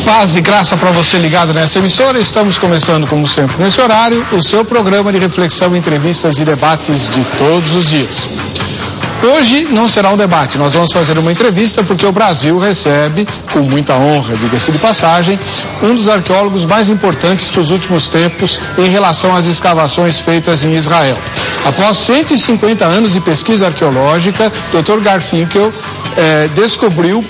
Paz e graça para você ligado nessa emissora. Estamos começando, como sempre, nesse horário, o seu programa de reflexão, entrevistas e debates de todos os dias. Hoje não será um debate, nós vamos fazer uma entrevista porque o Brasil recebe, com muita honra, diga-se de passagem, um dos arqueólogos mais importantes dos últimos tempos em relação às escavações feitas em Israel. Após 150 anos de pesquisa arqueológica, Dr. Garfinkel descobriu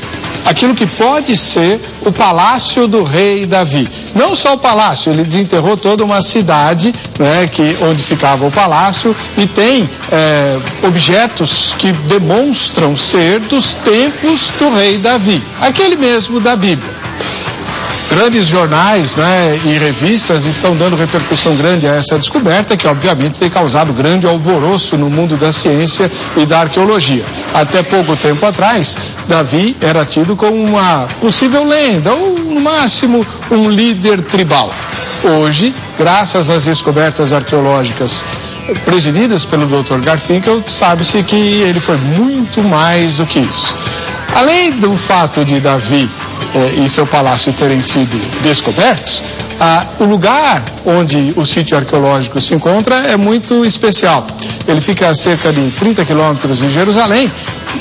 aquilo que pode ser o palácio do rei Davi. Não só o palácio, ele desenterrou toda uma cidade, né, onde ficava o palácio, e tem objetos que demonstram ser dos tempos do rei Davi, aquele mesmo da Bíblia. Grandes jornais, né, e revistas estão dando repercussão grande a essa descoberta, que obviamente tem causado grande alvoroço no mundo da ciência e da arqueologia. Até pouco tempo atrás, Davi era tido como uma possível lenda, ou no máximo um líder tribal. Hoje, graças às descobertas arqueológicas presididas pelo Dr. Garfinkel, sabe-se que ele foi muito mais do que isso. Além do fato de Davi e seu palácio terem sido descobertos, o lugar onde o sítio arqueológico se encontra é muito especial. Ele fica a cerca de 30 quilômetros de Jerusalém,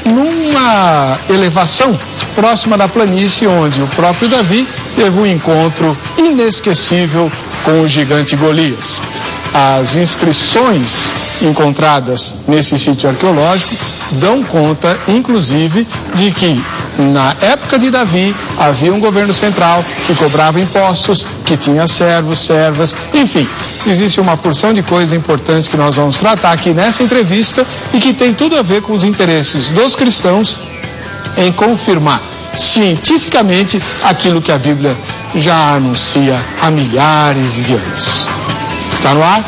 numa elevação próxima da planície onde o próprio Davi teve um encontro inesquecível com o gigante Golias. As inscrições encontradas nesse sítio arqueológico dão conta, inclusive, de que na época de Davi havia um governo central que cobrava impostos, que tinha servos, servas, enfim, existe uma porção de coisas importantes que nós vamos tratar aqui nessa entrevista e que tem tudo a ver com os interesses dos cristãos em confirmar cientificamente aquilo que a Bíblia já anuncia há milhares de anos. Está no ar?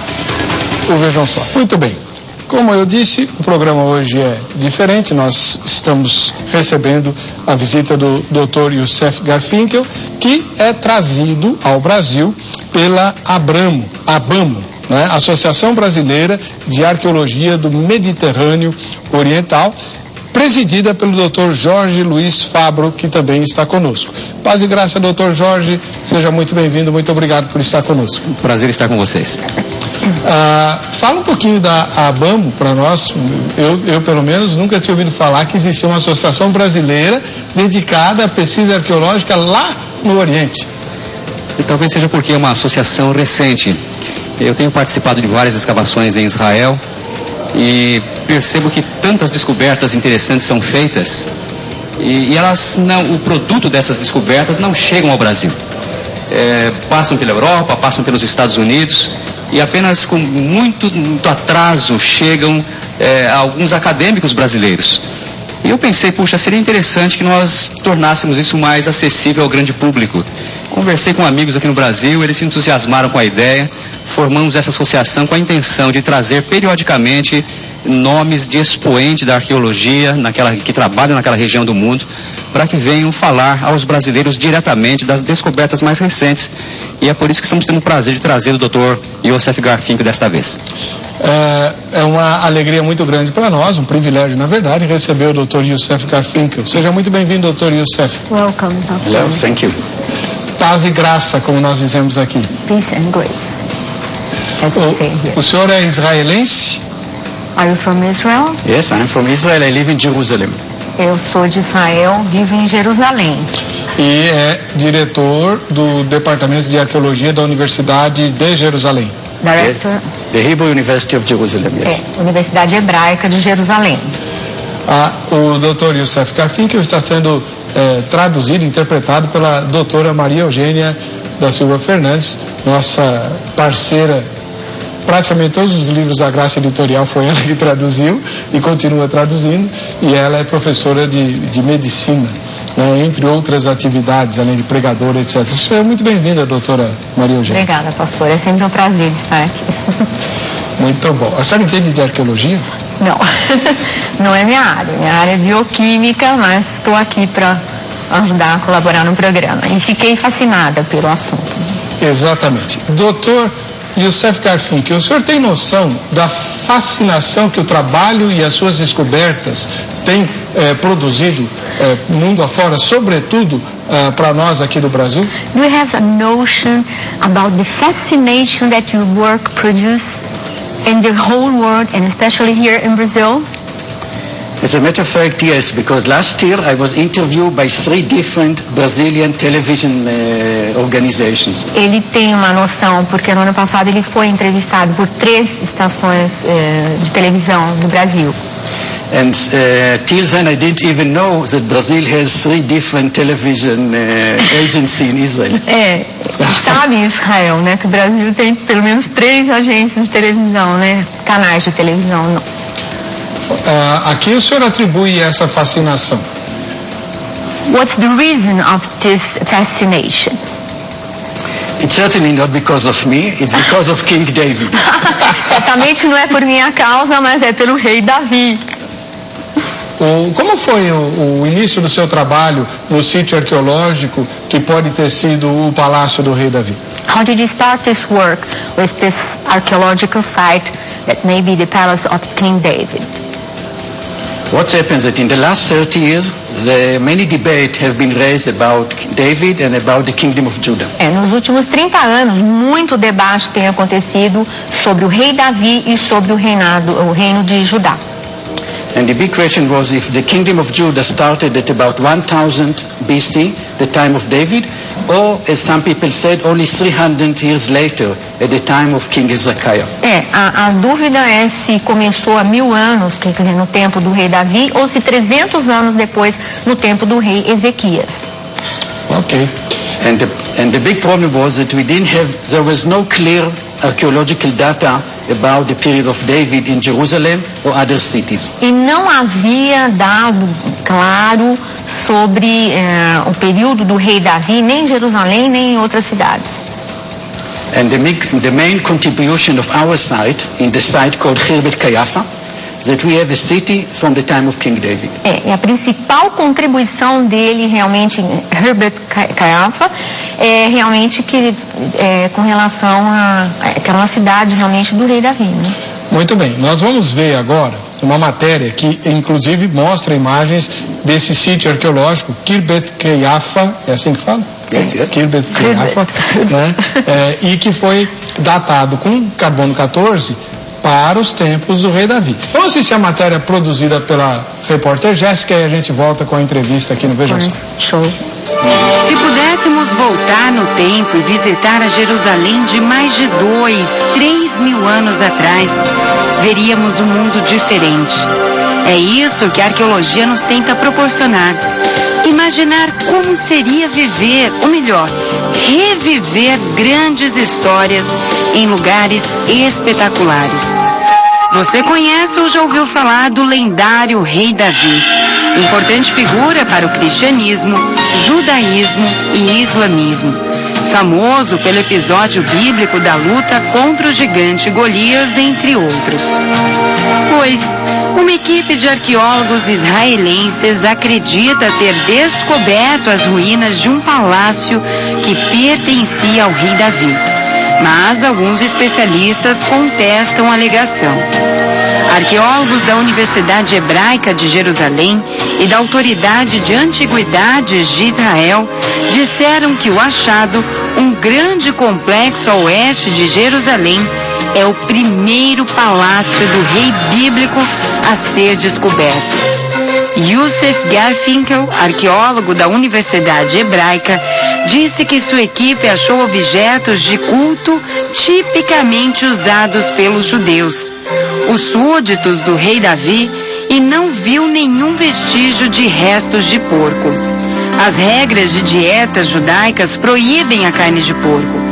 Ou vejam só. Muito bem. Como eu disse, o programa hoje é diferente. Nós estamos recebendo a visita do Dr. Youssef Garfinkel, que é trazido ao Brasil pela ABAMO, né? Associação Brasileira de Arqueologia do Mediterrâneo Oriental, presidida pelo Dr. Jorge Luiz Fabro, que também está conosco. Paz e graça, Dr. Jorge, seja muito bem-vindo, muito obrigado por estar conosco. Prazer estar com vocês. Fala um pouquinho da ABAMO para nós. Eu, pelo menos, nunca tinha ouvido falar que existia uma associação brasileira dedicada à pesquisa arqueológica lá no Oriente. E talvez seja porque é uma associação recente. Eu tenho participado de várias escavações em Israel e percebo que tantas descobertas interessantes são feitas e elas não, o produto dessas descobertas não chegam ao Brasil. Passam pela Europa, passam pelos Estados Unidos e apenas com muito atraso chegam alguns acadêmicos brasileiros. E eu pensei, puxa, seria interessante que nós tornássemos isso mais acessível ao grande público. Conversei com amigos aqui no Brasil, eles se entusiasmaram com a ideia, formamos essa associação com a intenção de trazer periodicamente nomes de expoente da arqueologia que trabalham naquela região do mundo, para que venham falar aos brasileiros diretamente das descobertas mais recentes. E é por isso que estamos tendo o prazer de trazer o Dr. Youssef Garfinkel desta vez. É uma alegria muito grande para nós, um privilégio, na verdade, receber o Dr. Youssef Garfinkel. Seja muito bem-vindo, Dr. Youssef. Welcome, Dr. Hello, thank you. Paz e graça, como nós dizemos aqui. Peace and grace. O senhor é israelense? Are you from Israel? Yes, I'm from Israel. I live in Jerusalem. Eu sou de Israel, vivo em Jerusalém. E é diretor do Departamento de Arqueologia da Universidade de Jerusalém. Director. The Hebrew University of Jerusalem, yes. Universidade Hebraica de Jerusalém. O Dr. Youssef Garfinkel está sendo traduzido, interpretado pela doutora Maria Eugênia da Silva Fernandes, nossa parceira. Praticamente todos os livros da Graça Editorial foi ela que traduziu e continua traduzindo, e ela é professora de medicina, né, entre outras atividades, além de pregadora, etc. Seja muito bem-vinda, doutora Maria Eugênia. Obrigada, pastor. É sempre um prazer estar aqui. Muito bom. A senhora entende de arqueologia? Não, não é minha área. Minha área é bioquímica, mas estou aqui para ajudar a colaborar no programa. E fiquei fascinada pelo assunto. Exatamente. Doutor Youssef Garfinkel, o senhor tem noção da fascinação que o trabalho e as suas descobertas têm produzido mundo afora, sobretudo para nós aqui do Brasil? Do you have a notion about the fascination that your work produces in the whole world and especially here in Brazil? As a matter of fact, yes, because last year I was interviewed by 3 different Brazilian television organizations. Ele tem uma noção, porque no ano passado ele foi entrevistado por 3 estações de televisão do Brasil. And till then I didn't even know that Brazil has 3 different television agencies in Israel. Sabe em Israel, né, que o Brasil tem pelo menos 3 agências de televisão, né, canais de televisão. Não. A quem o senhor atribui essa fascinação? What's the reason of this fascination? It's certainly not because of me, it's because of King David. Certamente não é por minha causa, mas é pelo rei Davi. Como foi o início do seu trabalho no sítio arqueológico que pode ter sido o Palácio do Rei Davi? How did you start this work with this archaeological site that may be the Palace of King David? What's happened is that in the last 30 years, many debates have been raised about David and about the kingdom of Judah. Nos últimos 30 anos, muito debate tem acontecido sobre o rei Davi e sobre o reino de Judá. And the big question was if the kingdom of Judah started at about 1000 BC, the time of David, or, as some people said, only 300 years later, at the time of King Hezekiah. A dúvida é se começou há 1000 anos, quer dizer, no tempo do rei Davi, ou se 300 anos depois, no tempo do rei Ezequias. Okay. And the big problem was that there was no clear archaeological data about the period of David in Jerusalem or other cities. E não havia dado claro sobre o período do rei Davi, nem em Jerusalém, nem em outras cidades. And the main contribution of our site, in the site called Khirbet Kayafa, that we have a city from the time of King David. E a principal contribuição dele realmente em Khirbet Kayafa é realmente com relação que era uma cidade realmente do rei Davi, né? Muito bem, nós vamos ver agora uma matéria que inclusive mostra imagens desse sítio arqueológico, Khirbet Kayafa, é assim que fala? Yes. Khirbet Kayafa, né? E que foi datado com carbono 14 para os tempos do rei Davi. Vamos assistir a matéria produzida pela repórter Jéssica e a gente volta com a entrevista aqui no Veja Só. Show. Se pudéssemos voltar no tempo e visitar a Jerusalém de mais de 3 mil anos atrás, veríamos um mundo diferente. É isso que a arqueologia nos tenta proporcionar. Imaginar como seria viver, ou melhor, reviver grandes histórias em lugares espetaculares. Você conhece ou já ouviu falar do lendário rei Davi, importante figura para o cristianismo, judaísmo e islamismo. Famoso pelo episódio bíblico da luta contra o gigante Golias, entre outros. Pois, uma equipe de arqueólogos israelenses acredita ter descoberto as ruínas de um palácio que pertencia ao rei Davi. Mas alguns especialistas contestam a alegação. Arqueólogos da Universidade Hebraica de Jerusalém e da Autoridade de Antiguidades de Israel disseram que o achado, um grande complexo a oeste de Jerusalém, é o primeiro palácio do rei bíblico a ser descoberto. Youssef Garfinkel, arqueólogo da Universidade Hebraica, disse que sua equipe achou objetos de culto tipicamente usados pelos judeus, os súditos do rei Davi, e não viu nenhum vestígio de restos de porco. As regras de dietas judaicas proíbem a carne de porco.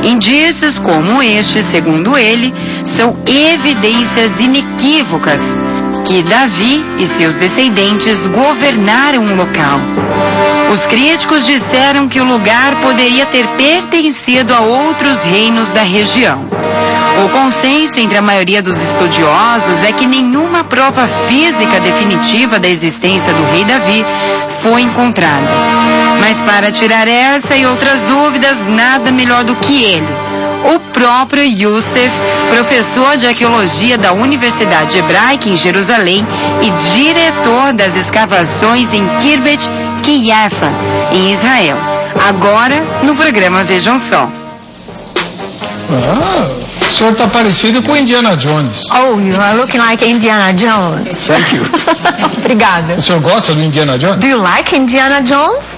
Indícios como este, segundo ele, são evidências inequívocas que Davi e seus descendentes governaram o local. Os críticos disseram que o lugar poderia ter pertencido a outros reinos da região. O consenso entre a maioria dos estudiosos é que nenhuma prova física definitiva da existência do rei Davi foi encontrada. Mas para tirar essa e outras dúvidas, nada melhor do que ele, o próprio Youssef, professor de arqueologia da Universidade Hebraica em Jerusalém e diretor das escavações em Kirbet Quiafa, em Israel. Agora, no programa Vejam Só. O senhor está parecido com Indiana Jones. Oh, you are looking like Indiana Jones. Thank you. Obrigada. O senhor gosta do Indiana Jones? Do you like Indiana Jones?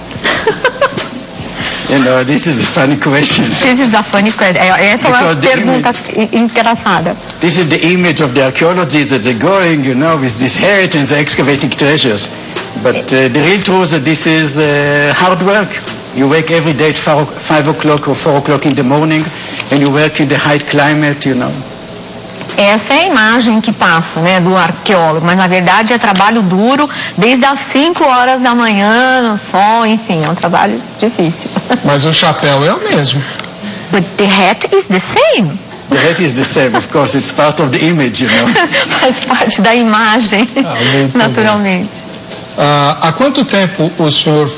You know, this is a funny question. This is a funny question. Essa é uma pergunta engraçada. This is the image of the archaeologists that they're going, you know, with this heritage and they're excavating treasures. But the real truth is that this is hard work. You wake every day at 5 o'clock or 4 o'clock in the morning and you work in the high climate, you know. Essa é a imagem que passa, né, do arqueólogo, mas na verdade é trabalho duro desde as 5 horas da manhã, no sol, enfim, é um trabalho difícil. Mas o chapéu é o mesmo. But the hat is the same. The hat is the same, of course, it's part of the image, you know. Faz parte da imagem, naturalmente. Há quanto tempo o senhor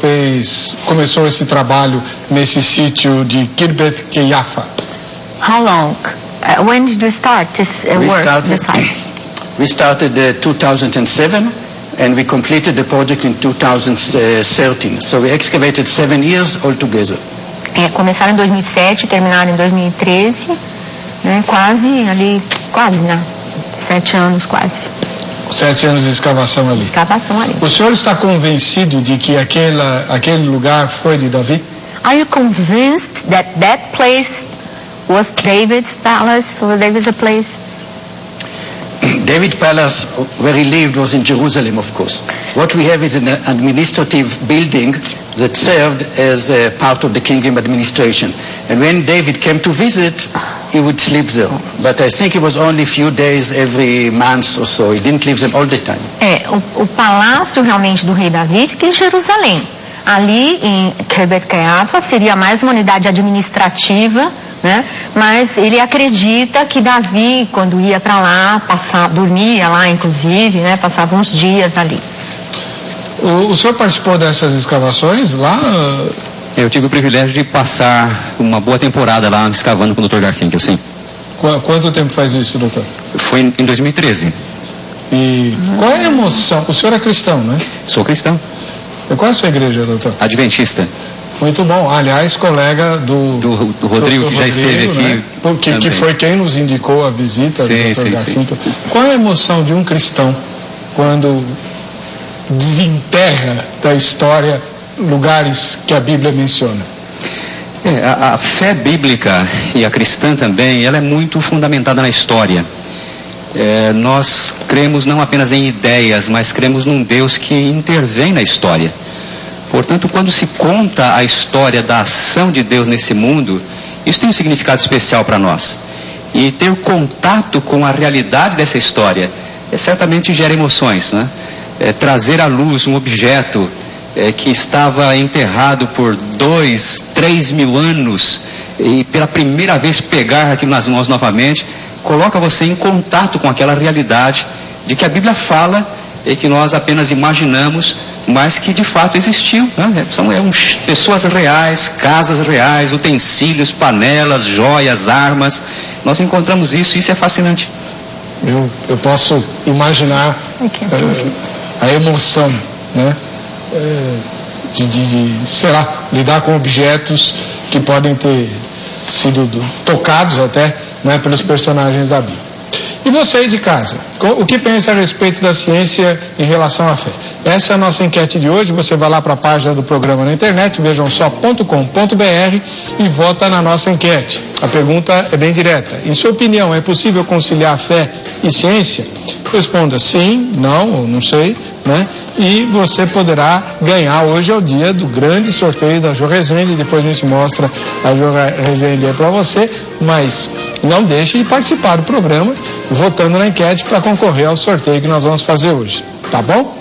começou esse trabalho nesse sítio de Kirbet Quiafa? How long? When did you start this work? We started 2007 and we completed the project in 2013. So we excavated 7 years altogether. Começaram em 2007, terminaram em 2013, né? Quase, né? 7 anos quase. 7 anos de escavação ali. O senhor está convencido de que aquele lugar foi de Davi? Are you convinced that place was David's palace, or David's place? David's palace, where he lived, was in Jerusalem, of course. What we have is an administrative building that served as a part of the kingdom administration. And when David came to visit, he would sleep there. But I think it was only a few days every month or so. He didn't live there all the time. O palácio realmente do rei Davi fica em Jerusalém. Ali em Kirbet Quiafa seria mais uma unidade administrativa, né? Mas ele acredita que Davi, quando ia para lá, dormia lá, inclusive, né? Passava uns dias ali. O senhor participou dessas escavações lá? Eu tive o privilégio de passar uma boa temporada lá escavando com o Dr. Garfinkel, sim. Quanto tempo faz isso, doutor? Foi em 2013. E qual é a emoção? O senhor é cristão, né? Sou cristão. E qual é a sua igreja, doutor? Adventista. Muito bom. Aliás, colega do Rodrigo, que já esteve aqui. Né? Que foi quem nos indicou a visita do Dr. Garfinkel. Qual é a emoção de um cristão quando desenterra da história lugares que a Bíblia menciona? A fé bíblica e a cristã também, ela é muito fundamentada na história. Nós cremos não apenas em ideias, mas cremos num Deus que intervém na história. Portanto, quando se conta a história da ação de Deus nesse mundo, isso tem um significado especial para nós. E ter contato com a realidade dessa história certamente gera emoções, né? Trazer à luz um objeto que estava enterrado por 2, 3 mil anos e pela primeira vez pegar aquilo nas mãos novamente, coloca você em contato com aquela realidade de que a Bíblia fala e que nós apenas imaginamos, mas que de fato existiu, né? São pessoas reais, casas reais, utensílios, panelas, joias, armas. Nós encontramos isso e isso é fascinante. Eu posso imaginar a emoção, né? Sei lá, lidar com objetos que podem ter sido tocados até, né, pelos personagens da Bíblia. E você aí de casa, o que pensa a respeito da ciência em relação à fé? Essa é a nossa enquete de hoje. Você vai lá para a página do programa na internet, vejamsó.com.br e vota na nossa enquete. A pergunta é bem direta. Em sua opinião, é possível conciliar fé e ciência? Responda sim, não ou não sei, né? E você poderá ganhar. Hoje é o dia do grande sorteio da Jo Rezende. Depois a gente mostra a Jo Rezende para você, mas não deixe de participar do programa votando na enquete para concorrer ao sorteio que nós vamos fazer hoje, tá bom?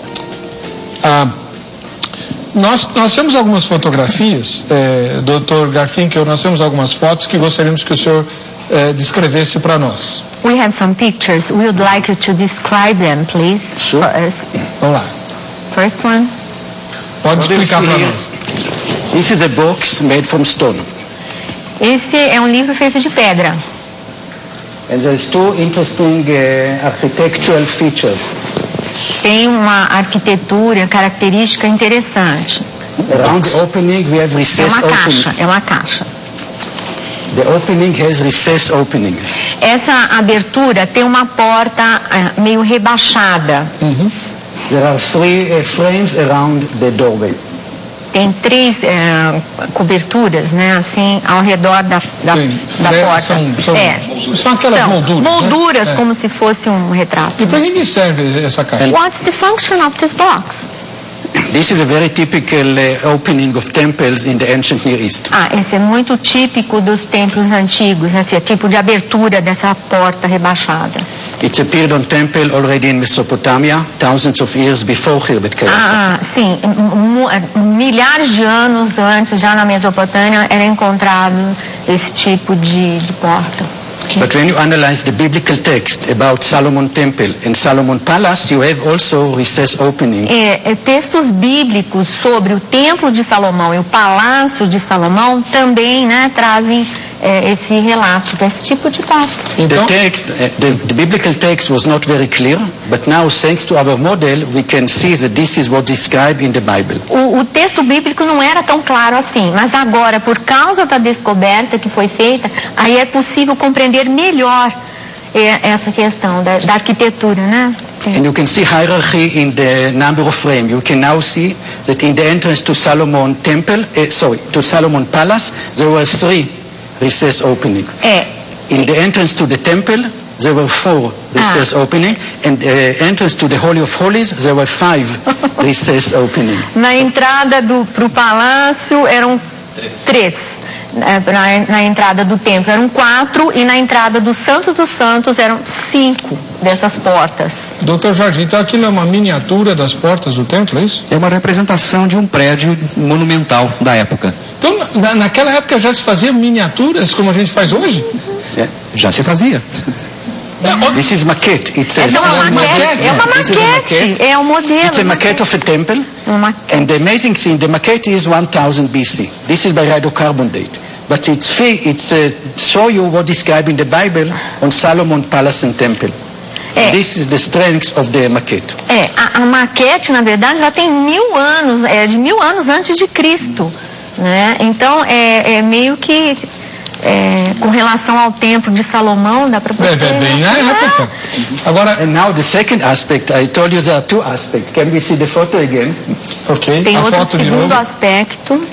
Nós temos algumas fotografias, Dr. Garfinkel, nós temos algumas fotos que gostaríamos que o senhor descrevesse para nós. We have some pictures. We would like you to describe them, please. Sure. Vamos lá. First one. Pode explicar para nós. This is a box made from stone. Esse é um livro feito de pedra. And there's two interesting architectural features. Tem uma arquitetura característica interessante. Around the opening we have recess opening. É uma caixa. The opening has recess opening. Essa abertura tem uma porta meio rebaixada. There are three frames around the doorway. Tem 3 coberturas, né, assim, ao redor da porta. São aquelas molduras. Molduras, né? como se fosse um retrato. E para que serve essa caixa? What's the function of this box? This is a very typical opening of temples in the ancient Near East. Esse é muito típico dos templos antigos, esse tipo de abertura dessa porta rebaixada. It appeared on temple already in Mesopotamia, thousands of years before Khirbet Qeiyafa. Sim, milhares de anos antes, já na Mesopotâmia, era encontrado esse tipo de porta. But when you analyze the biblical text about Solomon Temple and Solomon Palace, you have also recess opening. Textos bíblicos sobre o Templo de Salomão e o Palácio de Salomão também, né, trazem esse relato desse tipo de porta. Então, the biblical text was not very clear, but now thanks to our model we can see that this is what described in the Bible. O texto bíblico não era tão claro assim, mas agora, por causa da descoberta que foi feita, aí é possível compreender melhor essa questão da arquitetura, né? And you can see hierarchy in the number of frames. You can now see that in the entrance to Solomon Temple, to Solomon Palace, there were 3 recess opening. In the entrance to the temple, there were 4 recess opening, and entrance to the Holy of Holies, there were 5 recess opening. Na entrada pro palácio eram 3. Na entrada do templo eram 4 e na entrada do Santo dos Santos eram 5 dessas portas. Doutor Jorge, então aquilo é uma miniatura das portas do templo, é isso? É uma representação de um prédio monumental da época. Então, naquela época já se fazia miniaturas como a gente faz hoje? Já se fazia. This is maquette. It's a maquete. É uma maquete. É um modelo. It's a maquette of a temple. And the amazing thing, the maquette is 1000 BC. This is by radiocarbon date. But it's show you what described in the Bible on Solomon Palace and Temple. This is the strength of the maquette. A maquete, na verdade, já tem 1000 anos, de 1000 anos antes de Cristo, né? Então, meio que com relação ao templo de Salomão, dá para você... bem na época. Agora, and now the second aspect, I told you there are 2 aspects. Can we see the photo again? Ok, tem a outro foto de segundo novo. Aspecto.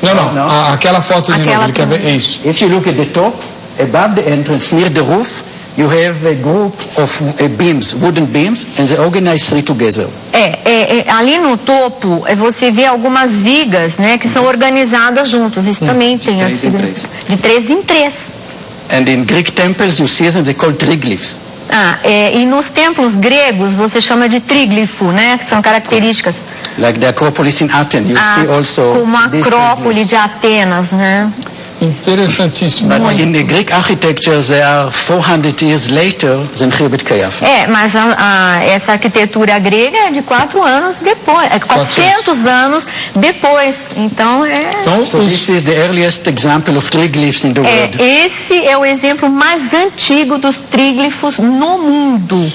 Não. Aquela foto de novo, ele quer ver, é isso. If you look at the top, above the entrance, near the roof, you have a group of beams, wooden beams, and they organize 3 together. Ali no topo, você vê algumas vigas, né, que são organizadas juntos. Isso também tem. De 3 em 3. And in Greek temples, you see them, they call triglyphs. E nos templos gregos, você chama de tríglifo, né, que são características. Like the Acropolis in Athens, you see also como a Acrópole de Atenas, né? Interessantíssimo. But in the Greek architecture, they are 400 years later than Khirbet Qeiyafa. Mas essa arquitetura grega é de 4 anos depois, 400 anos depois. Então So this is the earliest example of triglyphs in the world. Esse é o exemplo mais antigo dos tríglifos no mundo.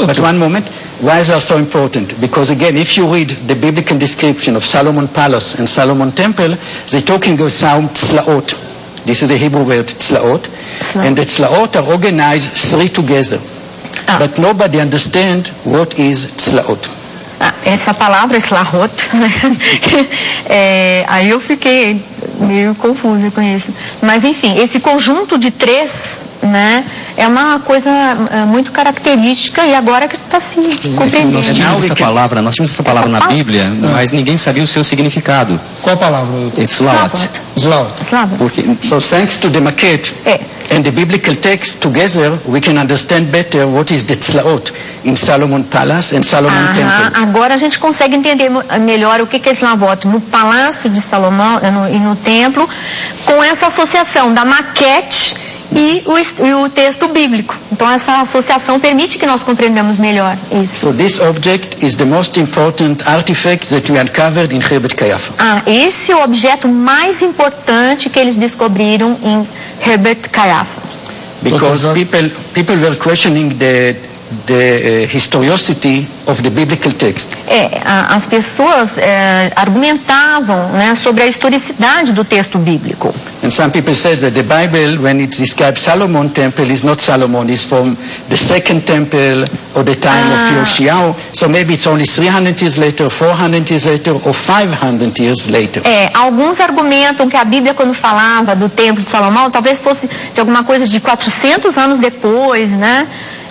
But one moment, why is that so important? Because again, if you read the biblical description of Solomon Palace and Solomon Temple, they're talking about tzlaot. This is the Hebrew word tzlaot. And the tzlaot are organized 3 together. But nobody understands what is tzlaot. Essa palavra, tzlaot, aí eu fiquei meio confusa com isso. Mas enfim, esse conjunto de 3, né, é uma coisa muito característica e agora que está se compreendendo. Nós tínhamos essa palavra na Bíblia, mas ninguém sabia o seu significado. Qual a palavra? Tzlaot. So thanks to the maquette and the biblical text together, we can understand better what is the tzlaot in Solomon Palace and Solomon Temple. Agora a gente consegue entender melhor o que é tzlaot no Palácio de Salomão e no templo, com essa associação da maquete e o texto bíblico. Então essa associação permite que nós compreendamos melhor isso. So this object is the most important artifact that we uncovered in Herbert Kayafa. Esse é o objeto mais importante que eles descobriram em Herbert Kayafa. Because people were questioning the historicity of the biblical text. As pessoas argumentavam, né, sobre a historicidade do texto bíblico. And some people said that the Bible, when it describes Solomon's temple, is not Solomon, it's from the second temple or the time of Yoshiao. So maybe it's only 300 years later, 400 years later, or 500 years later. Alguns argumentam que a Bíblia, quando falava do templo de Salomão, talvez fosse de alguma coisa de 400 anos depois, né?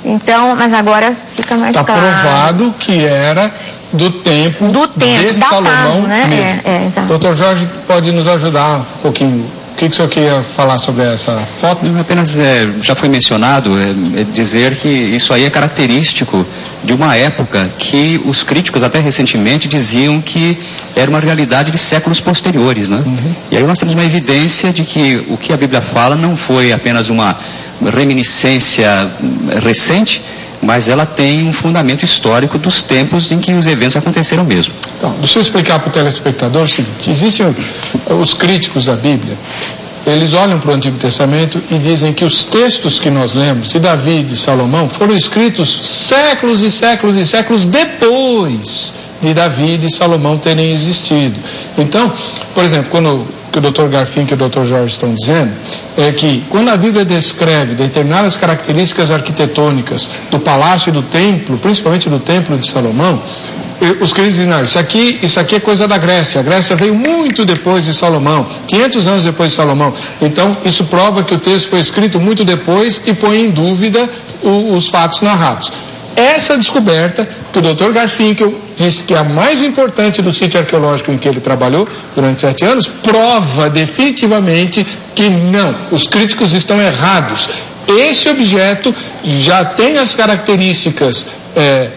Então, mas agora fica mais claro. Está provado que era do tempo de Salomão, né? Exato. Doutor Jorge pode nos ajudar um pouquinho. O que o senhor queria falar sobre essa foto? Apenas já foi mencionado dizer que isso aí é característico de uma época que os críticos até recentemente diziam que era uma realidade de séculos posteriores, né? E aí nós temos uma evidência de que o que a Bíblia fala não foi apenas uma reminiscência recente, mas ela tem um fundamento histórico dos tempos em que os eventos aconteceram mesmo. Então, deixa eu explicar para o telespectador o seguinte: existem os críticos da Bíblia, eles olham para o Antigo Testamento e dizem que os textos que nós lemos, de Davi e de Salomão, foram escritos séculos e séculos e séculos depois de Davi e de Salomão terem existido. Então, por exemplo, quando que o Dr. Garfinkel e o Dr. Jorge estão dizendo, é que quando a Bíblia descreve determinadas características arquitetônicas do palácio e do templo, principalmente do templo de Salomão, os críticos dizem, não, isso aqui é coisa da Grécia. A Grécia veio muito depois de Salomão, 500 anos depois de Salomão. Então, isso prova que o texto foi escrito muito depois e põe em dúvida os fatos narrados. Essa descoberta, que o Dr. Garfinkel disse que é a mais importante do sítio arqueológico em que ele trabalhou durante 7 anos, prova definitivamente que não, os críticos estão errados. Esse objeto já tem as características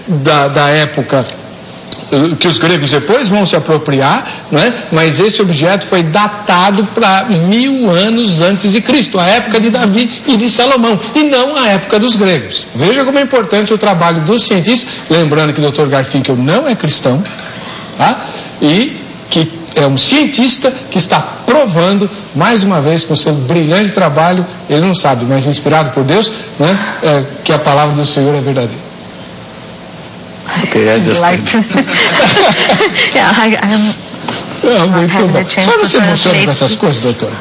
da época que os gregos depois vão se apropriar, não é? Mas esse objeto foi datado para 1000 anos antes de Cristo, a época de Davi e de Salomão, e não a época dos gregos. Veja como é importante o trabalho dos cientistas, lembrando que o Dr. Garfinkel não é cristão, tá? E que é um cientista que está provando, mais uma vez, com seu brilhante trabalho, ele não sabe, mas inspirado por Deus, né? Que a palavra do Senhor é verdadeira. Okay, I understand. Muito bom. Só você emociona com essas coisas, doutora?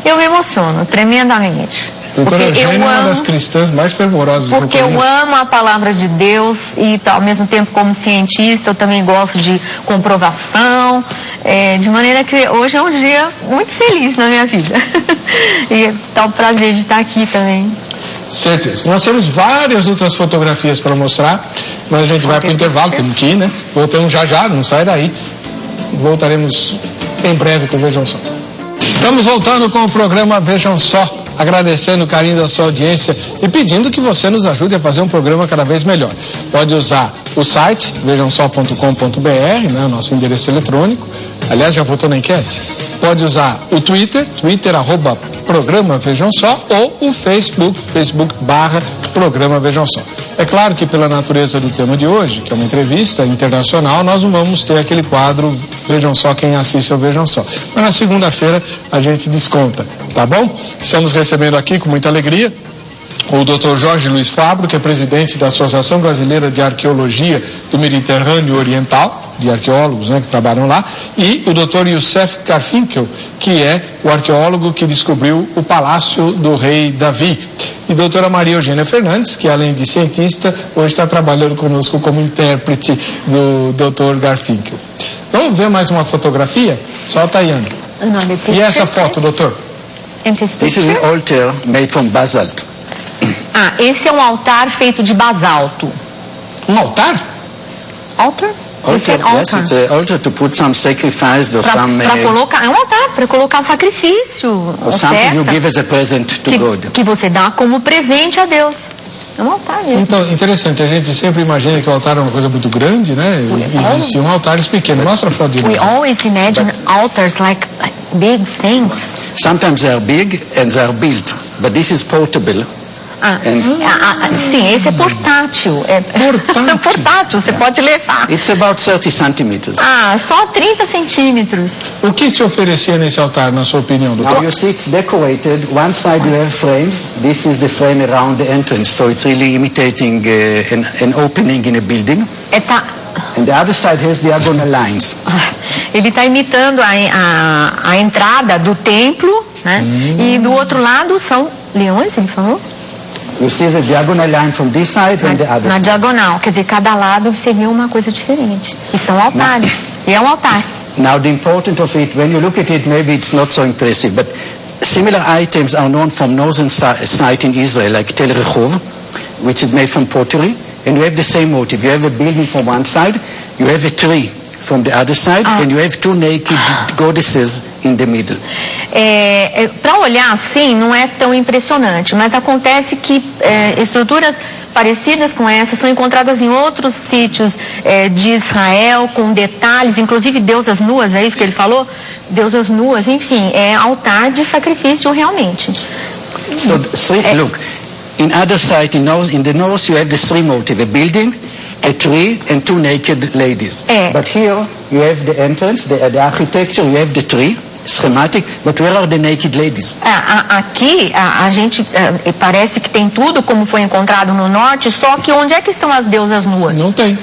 Eu me emociono tremendamente. Doutora Eugênia é uma das cristãs mais fervorosas. Porque eu amo a palavra de Deus e ao mesmo tempo, como cientista, eu também gosto de comprovação, de maneira que hoje é um dia muito feliz na minha vida. E tá um prazer de estar aqui também. Certeza. Nós temos várias outras fotografias para mostrar, mas a gente vai para o intervalo, temos que ir, né? Voltamos já, não sai daí. Voltaremos em breve com o Vejam Só. Estamos voltando com o programa Vejam Só, agradecendo o carinho da sua audiência e pedindo que você nos ajude a fazer um programa cada vez melhor. Pode usar o site vejamsó.com.br, né, nosso endereço eletrônico. Aliás, já votou na enquete? Pode usar o Twitter @programa Vejam Só, ou o Facebook/programa Vejam Só. É claro que pela natureza do tema de hoje, que é uma entrevista internacional, nós não vamos ter aquele quadro Vejam Só quem assiste ao Vejam Só. Mas na segunda-feira a gente desconta, tá bom? Estamos recebendo aqui com muita alegria o Dr. Jorge Luiz Fabro, que é presidente da Associação Brasileira de Arqueologia do Mediterrâneo Oriental, de arqueólogos, né, que trabalham lá, e o Dr. Youssef Garfinkel, que é o arqueólogo que descobriu o Palácio do Rei Davi. E doutora Maria Eugênia Fernandes, que além de cientista, hoje está trabalhando conosco como intérprete do Dr. Garfinkel. Vamos ver mais uma fotografia? Solta aí, Ana. E essa foto, doutor? This is an altar made from basalt. Esse é um altar feito de basalto. Um altar? Altar? Yes, it's an altar to put some sacrifice or some... É um altar para colocar sacrifício. Or something you give as a present to God. Que você dá como presente a Deus. É um altar mesmo. Então, interessante, a gente sempre imagina que o altar é uma coisa muito grande, né? Existiam altares pequenos. Mostra a foto dele. We always imagine altars like big things. Sometimes they are big and they are built, but this is portable. Sim, esse é portátil. Portátil, você pode levar. It's about 30 centimeters. Só 30 centímetros. O que se oferecia nesse altar, na sua opinião, doutor? Now you see it's decorated. One side you have frames. This is the frame around the entrance, so it's really imitating an opening in a building. And the other side has diagonal lines. Ele está imitando a entrada do templo, né? E do outro lado são leões, ele falou? You see the diagonal line from this side and the other na side. diagonal, quer dizer, cada lado você vê uma coisa diferente. E são altares. E é um altar. Now the importance of it, when you look at it, maybe it's not so impressive, but similar items are known from northern side in Israel, like Tel Rehov, which is made from pottery, and you have the same motive. You have a building from one side, you have a tree from the other side, and you have two naked goddesses in the middle. Para olhar assim não é tão impressionante, mas acontece que estruturas parecidas com essa são encontradas em outros sítios de Israel, com detalhes, inclusive deusas nuas, é isso que ele falou? Deusas nuas, enfim, é altar de sacrifício realmente. So, look, in other side, in the north you have the three motive, a building, a tree and two naked ladies. But here you have the entrance, the architecture, you have the tree, schematic, but where are the naked ladies? Aqui a gente parece que tem tudo como foi encontrado no norte, só que onde é que estão as deusas nuas? Não tem.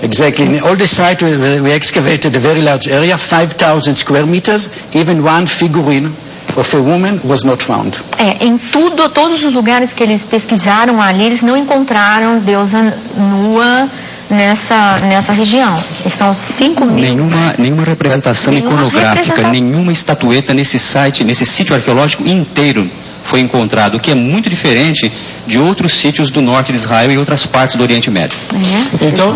Exactly. In all the site we excavated a very large area, 5,000 square meters, even one figurine of a woman was not found. Em todos os lugares que eles pesquisaram ali, eles não encontraram deusa nua nessa região. São 5.000. Nenhuma representação iconográfica, nenhuma estatueta nesse sítio arqueológico inteiro foi encontrado, o que é muito diferente de outros sítios do norte de Israel e outras partes do Oriente Médio. Então,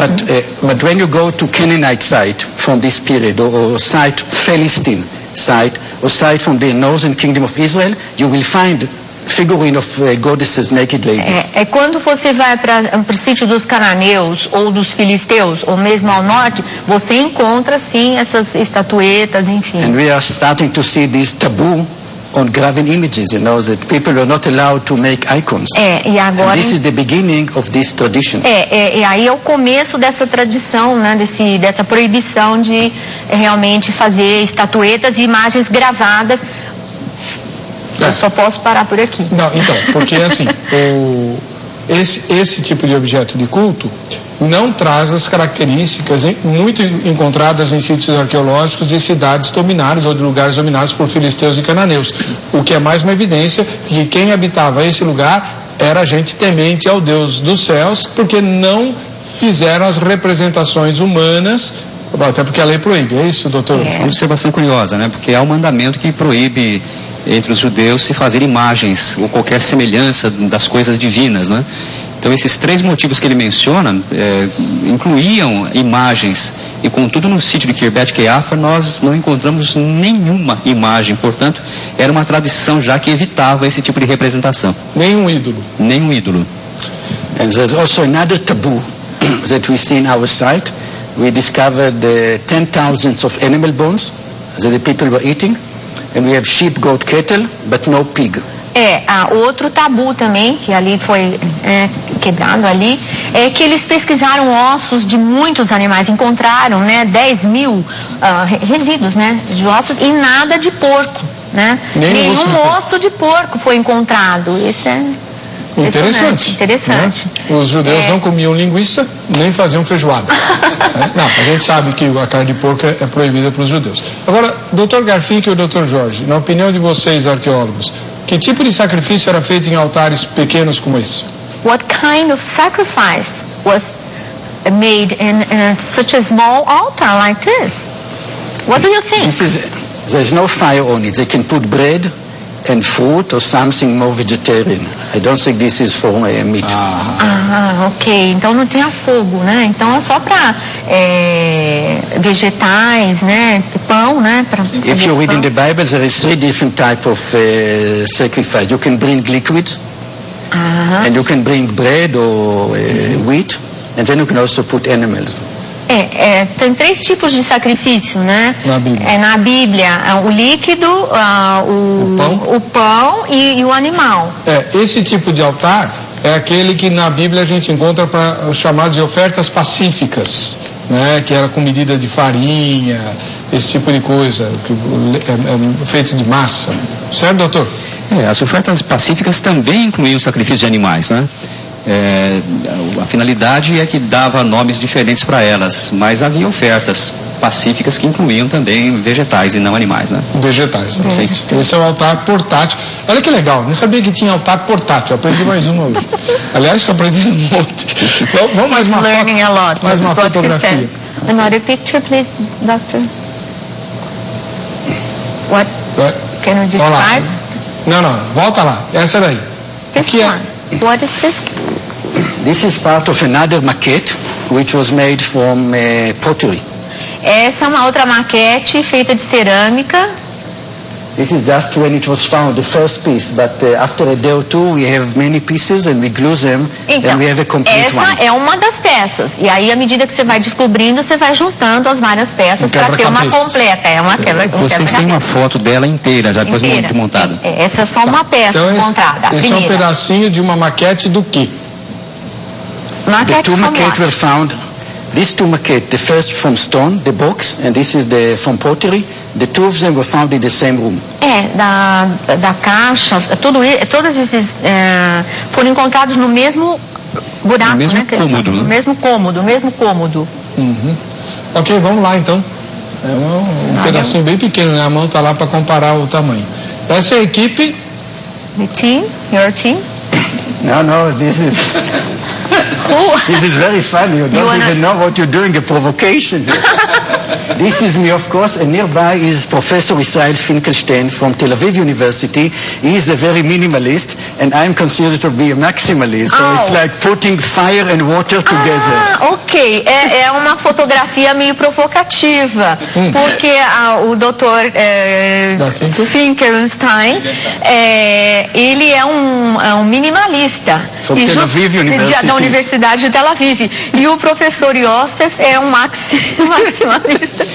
but when you go to Canaanite site from this period, or site Philistine site, or site from the northern kingdom of Israel, you will find figurine of goddesses, naked ladies. Quando você vai para o sítio dos cananeus ou dos filisteus, ou mesmo ao norte, você encontra sim essas estatuetas, enfim. And we are starting to see this taboo on graven images, you know, that people are not allowed to make icons. E agora, and this is the beginning of this tradition. E aí é o começo dessa tradição, né, dessa proibição de realmente fazer estatuetas e imagens gravadas. Eu só posso parar por aqui. Não, então, porque assim, esse tipo de objeto de culto não traz as características muito encontradas em sítios arqueológicos de cidades dominadas ou de lugares dominados por filisteus e cananeus. O que é mais uma evidência de que quem habitava esse lugar era gente temente ao Deus dos céus, porque não fizeram as representações humanas, até porque a lei proíbe. É isso, doutor? É uma observação curiosa, né? Porque há um mandamento que proíbe entre os judeus se fazer imagens ou qualquer semelhança das coisas divinas, né? Então esses três motivos que ele menciona incluíam imagens, e contudo no sítio de Kirbet Keiafa nós não encontramos nenhuma imagem, portanto era uma tradição já que evitava esse tipo de representação. Nenhum ídolo. Nenhum ídolo. And there's also another taboo that we see in our site. We discovered 10,000 of animal bones that the people were eating, and we have sheep, goat, cattle, but no pig. Outro tabu também, que ali foi quebrado ali, é que eles pesquisaram ossos de muitos animais, encontraram, né, 10.000 resíduos, né, de ossos, e nada de porco, né? Nenhum osso de porco foi encontrado. Isso é interessante. Né? Os judeus não comiam linguiça, nem faziam feijoada. Não, a gente sabe que a carne de porco é proibida para os judeus. Agora, Dr. Garfinkel e Dr. Jorge, na opinião de vocês, arqueólogos, que tipo de sacrifício era feito em altares pequenos como esse? What kind of sacrifice was made in such a small altar like this? What do you think? There's no fire on it. They can put bread and fruit or something more vegetarian. I don't think this is for meat. Ok. Então não tinha fogo, né? Então é só para vegetais, né? Pão, né? If you read in the Bible, there is 3 different types of sacrifice. You can bring liquid, and you can bring bread or wheat, and then you can also put animals. Tem 3 tipos de sacrifício, né? Na Bíblia, o líquido, o pão e o animal. Esse tipo de altar é aquele que na Bíblia a gente encontra para os chamados de ofertas pacíficas, né? Que era com medida de farinha, esse tipo de coisa, que é feito de massa. Certo, doutor? As ofertas pacíficas também incluíam o sacrifício de animais, né? A finalidade é que dava nomes diferentes para elas, mas havia ofertas pacíficas que incluíam também vegetais e não animais, né? Vegetais. Sim. Esse é o altar portátil. Olha que legal, não sabia que tinha altar portátil, aprendi mais uma hoje. Aliás, aprendi um monte. Vamos mais uma foto, mais uma fotografia. Another picture, please, doctor. What? Can you describe? Não, volta lá. Essa daí. This one. What is this? This is part of another maquette, which was made from pottery. Essa é uma outra maquete feita de cerâmica. This is just when it was found, the first piece, but after a day or two we have many pieces and we glue them and we have a complete one. Essa é uma das peças. E aí, à medida que você vai descobrindo, você vai juntando as várias peças para ter uma completa. É uma quebra-cabeça. Vocês têm uma foto dela inteira, já depois de montada. Essa é só uma peça montada. Esse é um pedacinho de uma maquete do quê? The two maquettes were found. These two maquettes, the first from stone, the box, and this is from pottery. The two of them were found in the same room. Da caixa, todos esses foram encontrados no mesmo buraco, no mesmo cômodo. Uhum. Ok, vamos lá então. É um pedacinho bem pequeno, né? A mão está lá para comparar o tamanho. Essa é a equipe. The team, your team. No, this is... This is very funny. You don't even know what you're doing, a provocation. This is me, of course, and nearby is Professor Israel Finkelstein from Tel Aviv University. He is a very minimalist, and I'm considered to be a maximalist. So it's like putting fire and water together. Ok. É uma fotografia meio provocativa, porque o Dr. Finkelstein, ele é um minimalista. From Tel Aviv University. Da Universidade de Tel Aviv. E o professor Yosef é um maximalista.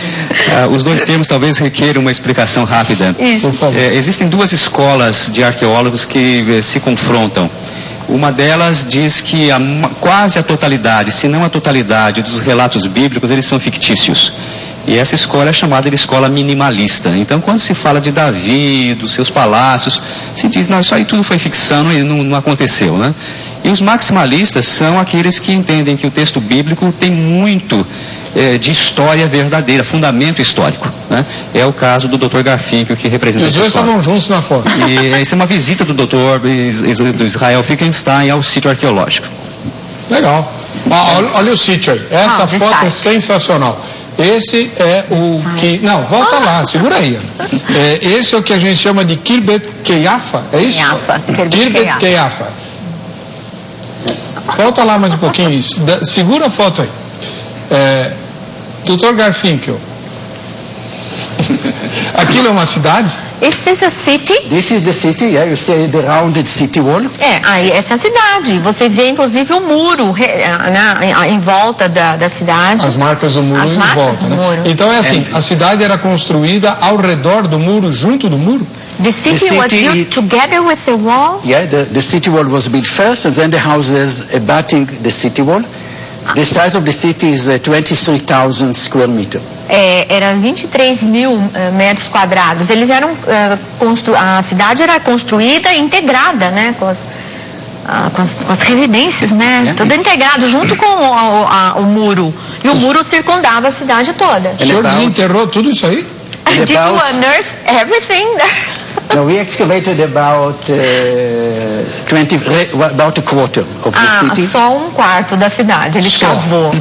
Os dois termos talvez requeram uma explicação rápida. Isso. Existem 2 escolas de arqueólogos que se confrontam. Uma delas diz que quase a totalidade, se não a totalidade, dos relatos bíblicos, eles são fictícios. E essa escola é chamada de escola minimalista. Então, quando se fala de Davi, dos seus palácios, se diz, não, isso aí tudo foi ficção e não aconteceu, né? E os maximalistas são aqueles que entendem que o texto bíblico tem muito de história verdadeira, fundamento histórico, né? É o caso do Dr. Garfinkel, que representa essa escola. Os dois estavam juntos na foto. E essa é uma visita do Dr. Israel Finkelstein ao sítio arqueológico. Legal. Olha o sítio aí. Essa foto é sensacional. Esse é o que... Não, volta lá, segura aí. Esse é o que a gente chama de Kirbet Keiafa, é isso? Kirbet Keiafa. Volta lá mais um pouquinho isso. Segura a foto aí. Dr. Garfinkel. Aquilo é uma cidade? Is this a city? This is the city, yeah. You see the rounded city wall? Aí essa é a cidade. Você vê inclusive o muro em volta da cidade. As marcas do muro em volta, né? Muro. Então é assim, a cidade era construída ao redor do muro, junto do muro? The city was built together with the wall? Yeah, the city wall was built first and then the houses abutting the city wall. The size of the city is 23,000 square meters. Era 23 mil metros quadrados. Eles eram a cidade era construída integrada, né, com as residências, né, tudo integrado junto com o muro. E o muro circundava a cidade toda. O senhor desenterrou tudo isso aí? Did you unearth everything? No, we excavated about a quarter of the city. Só um quarto da cidade. Ele cavou.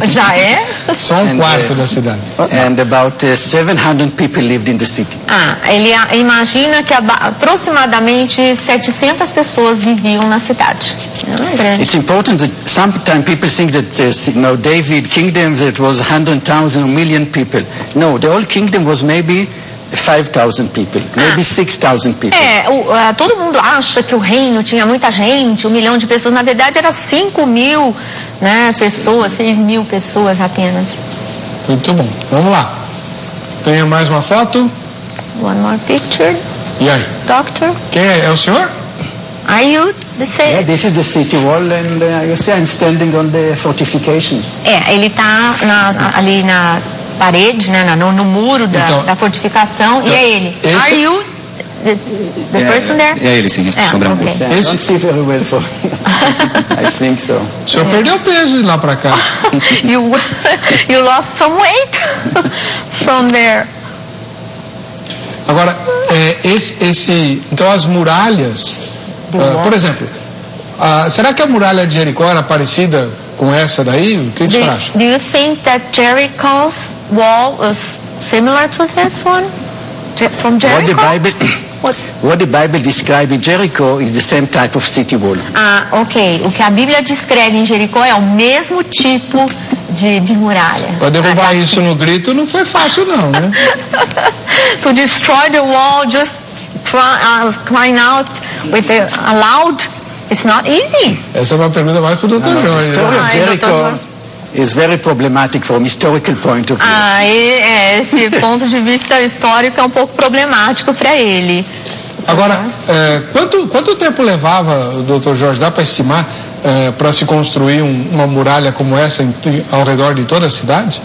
Já é? Só um quarto da cidade. And about 700 people lived in the city. Ele imagina que aproximadamente 700 pessoas viviam na cidade. It's important that sometimes people think that David kingdom that was 100,000 or million people. No, the whole kingdom was maybe 5,000 people, maybe 6,000 people. Todo mundo acha que o reino tinha muita gente, 1 milhão de pessoas. Na verdade, era 5.000, né, pessoas, 6.000 pessoas apenas. Muito bom. Vamos lá. Tem mais uma foto? One more picture. E aí? Doctor? Quem é? É o senhor? Are you the same? Yeah, this is the city wall, and you see I'm standing on the fortifications. Ele está ali na parede, né, no muro da fortificação, e é ele. Are you the person there? É ele, sim. Okay. I don't see very well for I think so. O senhor perdeu peso de lá para cá. You lost some weight from there. Agora, então as muralhas, por exemplo, será que a muralha de Jericó era parecida com essa daí? O que você acha? Do you think that Jericho's wall was similar to this one? From Jericho? What the Bible describes in Jericho is the same type of city wall. Ok. O que a Bíblia descreve em Jericó é o mesmo tipo de muralha. Para derrubar isso no grito não foi fácil não, né? To destroy the wall, just crying out with a loud, it's not easy. Essa é uma pergunta mais para o Dr. Jorge. The story of Jericho is very problematic from historical point of view. Esse ponto de vista histórico é um pouco problemático para ele. Agora, quanto tempo levava, Dr. Jorge, dá para estimar, para se construir uma muralha como essa ao redor de toda a cidade?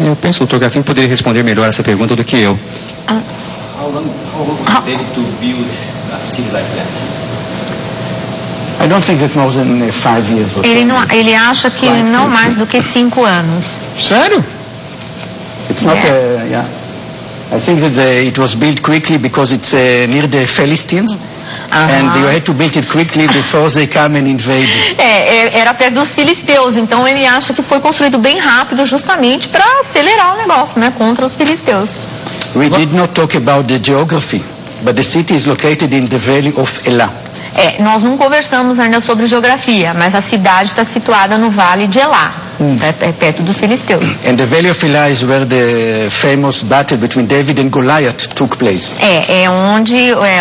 Eu penso que o Dr. Garfinkel poderia responder melhor essa pergunta do que eu. How long would it take to build a city like that? I don't think that more than 5 years or so. Ele acha que não mais do que 5 anos. Sério? It's not I think that it was built quickly because it's near the Philistines, and you had to build it quickly before they come and invade. Era perto dos filisteus, então ele acha que foi construído bem rápido justamente para acelerar o negócio, né, contra os filisteus. We did not talk about the geography, but the city is located in the valley of Elah. Nós não conversamos ainda sobre geografia, mas a cidade está situada no Vale de Elá, perto dos filisteus. And the Valley of Elah is where the famous battle between David and Goliath took place.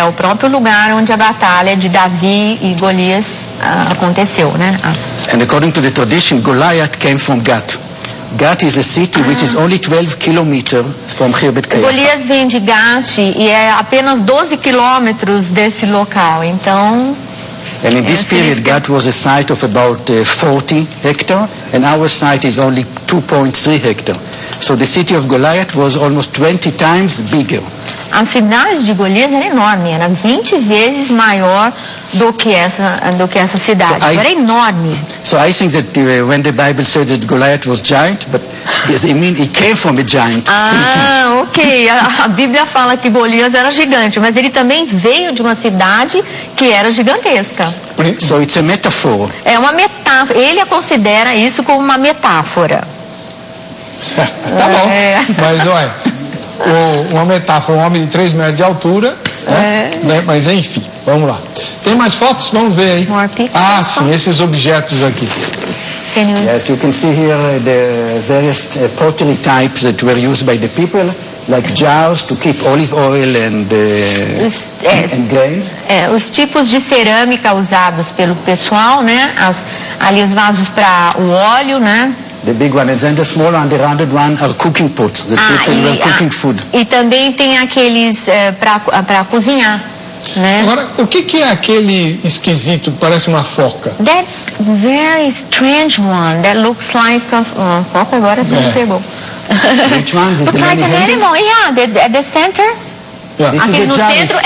O próprio lugar onde a batalha de Davi e Golias aconteceu, né? And according to the tradition, Goliath came from Gath. Gath is a city which is only 12 kilometers from Khirbet Qeiyafa. Golias vem de Gath e é apenas 12 quilômetros desse local, então... And in this period, Gath was a site of about 40 hectares, and our site is only 2.3 hectares. So the city of Goliath was almost 20 times bigger. A cidade de Golias era enorme, era 20 vezes maior do que essa cidade. Era enorme. So I think that when the Bible says that Goliath was giant, but I mean he came from a giant city. Ok. A Bíblia fala que Golias era gigante, mas ele também veio de uma cidade que era gigantesca. So it's a metaphor. É uma metáfora. Ele considera isso como uma metáfora. Tá bom. Mas olha, uma metáfora, um homem de 3 metros de altura, né? Mas enfim, vamos lá. Tem mais fotos? Vamos ver aí. Sim, esses objetos aqui. Yes, you can see here the various pottery types that were used by the people, like jars to keep olive oil and grains. Os tipos de cerâmica usados pelo pessoal, né? Ali os vasos para o óleo, né? The big one, and then the small one, the rounded one, are cooking pots. The people were cooking food. E também tem aqueles para cozinhar, né? Agora, o que é aquele esquisito que parece uma foca? That very strange one that looks like a foca. Agora você me pegou. Which one? Looks like an animal. Yeah, the center. Aquele no centro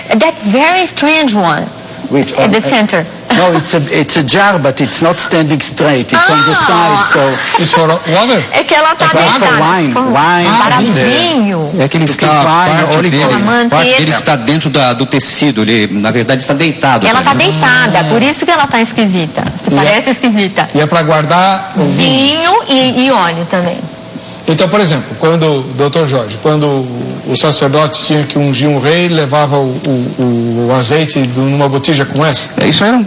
é that very strange one. Which at the center. No, it's a jar, but it's not standing straight. It's on the side, so it's for water. É que ela tá deitada. Para vinho. É que ele está parte dele está dentro do tecido. Ele, na verdade, está deitado. Ela está deitada, por isso que ela está esquisita. Parece esquisita. E é para guardar o vinho e óleo também. Então, por exemplo, Dr. Jorge, quando o sacerdote tinha que ungir um rei, levava o azeite numa botija com essa? Isso eram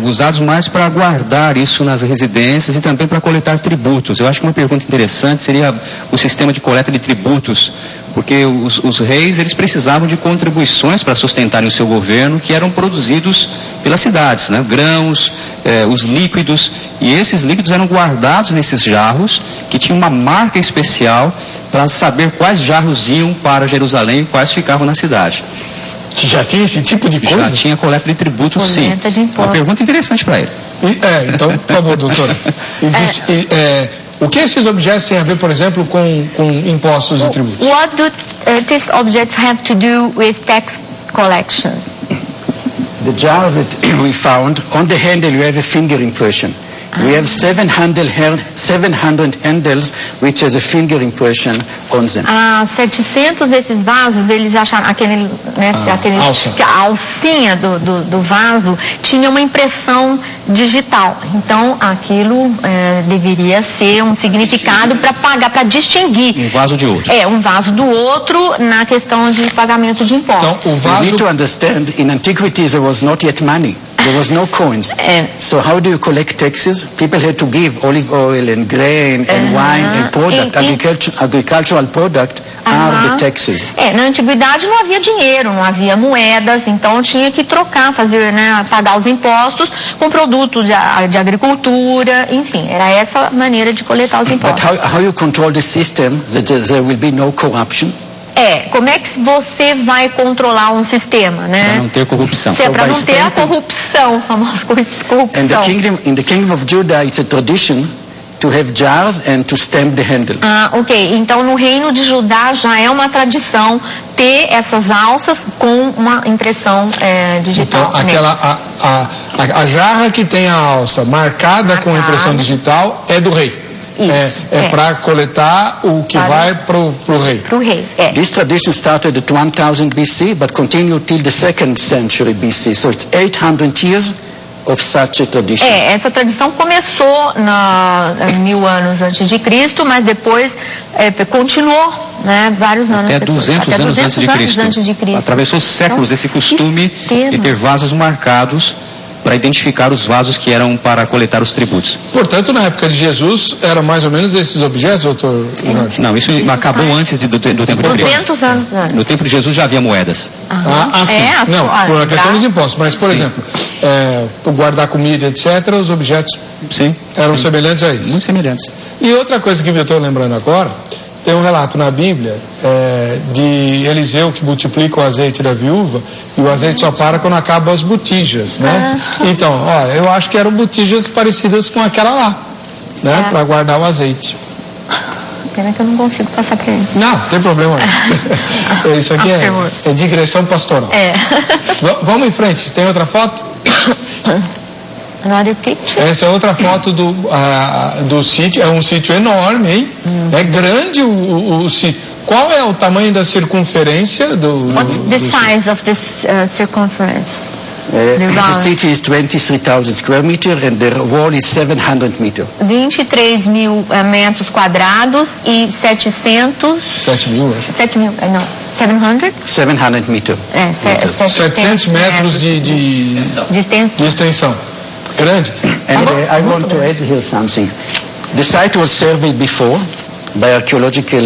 usados mais para guardar isso nas residências e também para coletar tributos. Eu acho que uma pergunta interessante seria o sistema de coleta de tributos porque os reis eles precisavam de contribuições para sustentarem o seu governo, que eram produzidos pelas cidades, né? Grãos, os líquidos, e esses líquidos eram guardados nesses jarros, que tinham uma marca especial para saber quais jarros iam para Jerusalém e quais ficavam na cidade. Já tinha esse tipo de coisa? Já tinha coleta de tributos, sim. Uma pergunta interessante para ele. Então, por favor, doutora. O que esses objetos têm a ver, por exemplo, com impostos e tributos? What do these objects have to do with tax collections? The jars that we found, on the handle you have a finger impression. We have 700 handles which has a finger impression on them. 700 desses vasos, eles acharam a alcinha do vaso tinha uma impressão digital. Então aquilo deveria ser um significado para pagar, para distinguir um vaso de outro. Um vaso do outro na questão de pagamento de impostos. Então, o vaso... You need to understand, in antiquities there was not yet money. There was no coins. So how do you collect taxes? People had to give olive oil and grain and wine and product. Agricultural product are the taxes. Na antiguidade não havia dinheiro, não havia moedas, então tinha que trocar, pagar os impostos com produtos de agricultura, enfim, era essa maneira de coletar os impostos. But how you control the system that there will be no corruption? Como é que você vai controlar um sistema, né? Para não ter corrupção. Para não ter a corrupção, a famosa corrupção. In the kingdom of Judah, it's a tradition to have jars and to stamp the handle. Ok. Então, no reino de Judá já é uma tradição ter essas alças com uma impressão digital. Então, a jarra que tem a alça marcada com impressão digital é do rei. Para coletar o que vai pro rei. This tradition started at 1000 BC, but continued till the 2nd century BC. So it's 800 years of such a tradition. Essa tradição começou 1000 anos antes de Cristo, mas depois continuou, vários anos até 200 anos antes de Cristo. Atravessou séculos esse costume de ter vasos marcados para identificar os vasos que eram para coletar os tributos. Portanto, na época de Jesus, eram mais ou menos esses objetos, doutor Jorge? Não, isso acabou antes do tempo de Cristo. 200 anos antes. No tempo de Jesus já havia moedas. Sim. Não, por uma questão dos impostos. Mas, por exemplo, guardar comida, etc., os objetos eram semelhantes a isso. Muito semelhantes. E outra coisa que eu estou lembrando agora, tem um relato na Bíblia de Eliseu que multiplica o azeite da viúva e o azeite só para quando acabam as botijas, né? Então, eu acho que eram botijas parecidas com aquela lá, né? Para guardar o azeite. Pena que eu não consigo passar para ele. Não tem problema. Isso aqui é digressão pastoral. Vamos em frente. Tem outra foto? Another picture. Essa é outra foto do sítio. É um sítio enorme, hein? É grande o sítio. Qual é o tamanho da circunferência do... What's the size of this circumference? The city is 23,000 square meters and the wall is 700 meters. 23 mil metros quadrados e 700... 7 mil, acho. 700? 700 meters. 700 metros de extensão. Grande. And I want to add here something. The site was surveyed before by archaeological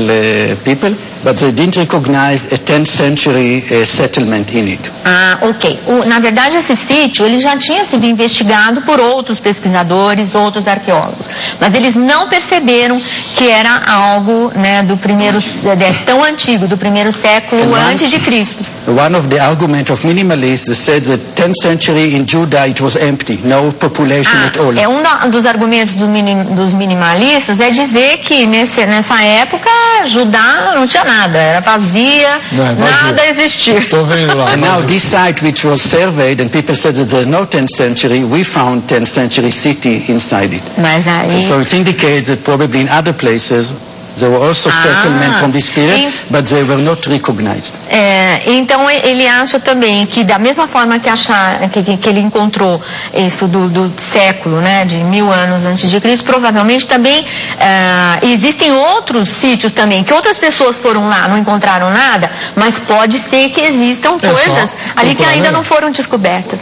people, but they didn't recognize a 10th century settlement in it. Ok. Na verdade, esse sítio ele já tinha sido investigado por outros pesquisadores, outros arqueólogos, mas eles não perceberam que era algo, do primeiro, tão antigo, do primeiro século antes de Cristo. One of the arguments of minimalists said that 10th century in Judah it was empty, no population at all. Um dos argumentos dos minimalistas é dizer que nessa época Judá não tinha nada, era vazia, nada existia. Estou vendo lá. And now this site which was surveyed and people said that there's no 10th century, we found 10th century city inside it. Mas aí... So it indicates that probably in other places there were also settlements from this period, but they were not recognized. Então ele acha também que da mesma forma que ele encontrou isso do século, de 1000 anos antes de Cristo, provavelmente também existem outros sítios também que outras pessoas foram lá, não encontraram nada, mas pode ser que existam coisas ali que ainda não foram descobertas.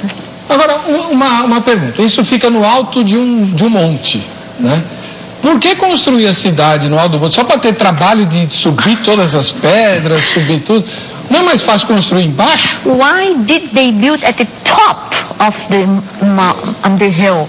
Agora, uma pergunta. Isso fica no alto de um monte, né? Por que construir a cidade no alto do monte? Só para ter trabalho de subir todas as pedras, subir tudo? Não é mais fácil construir embaixo? Why did they build at the top of the hill?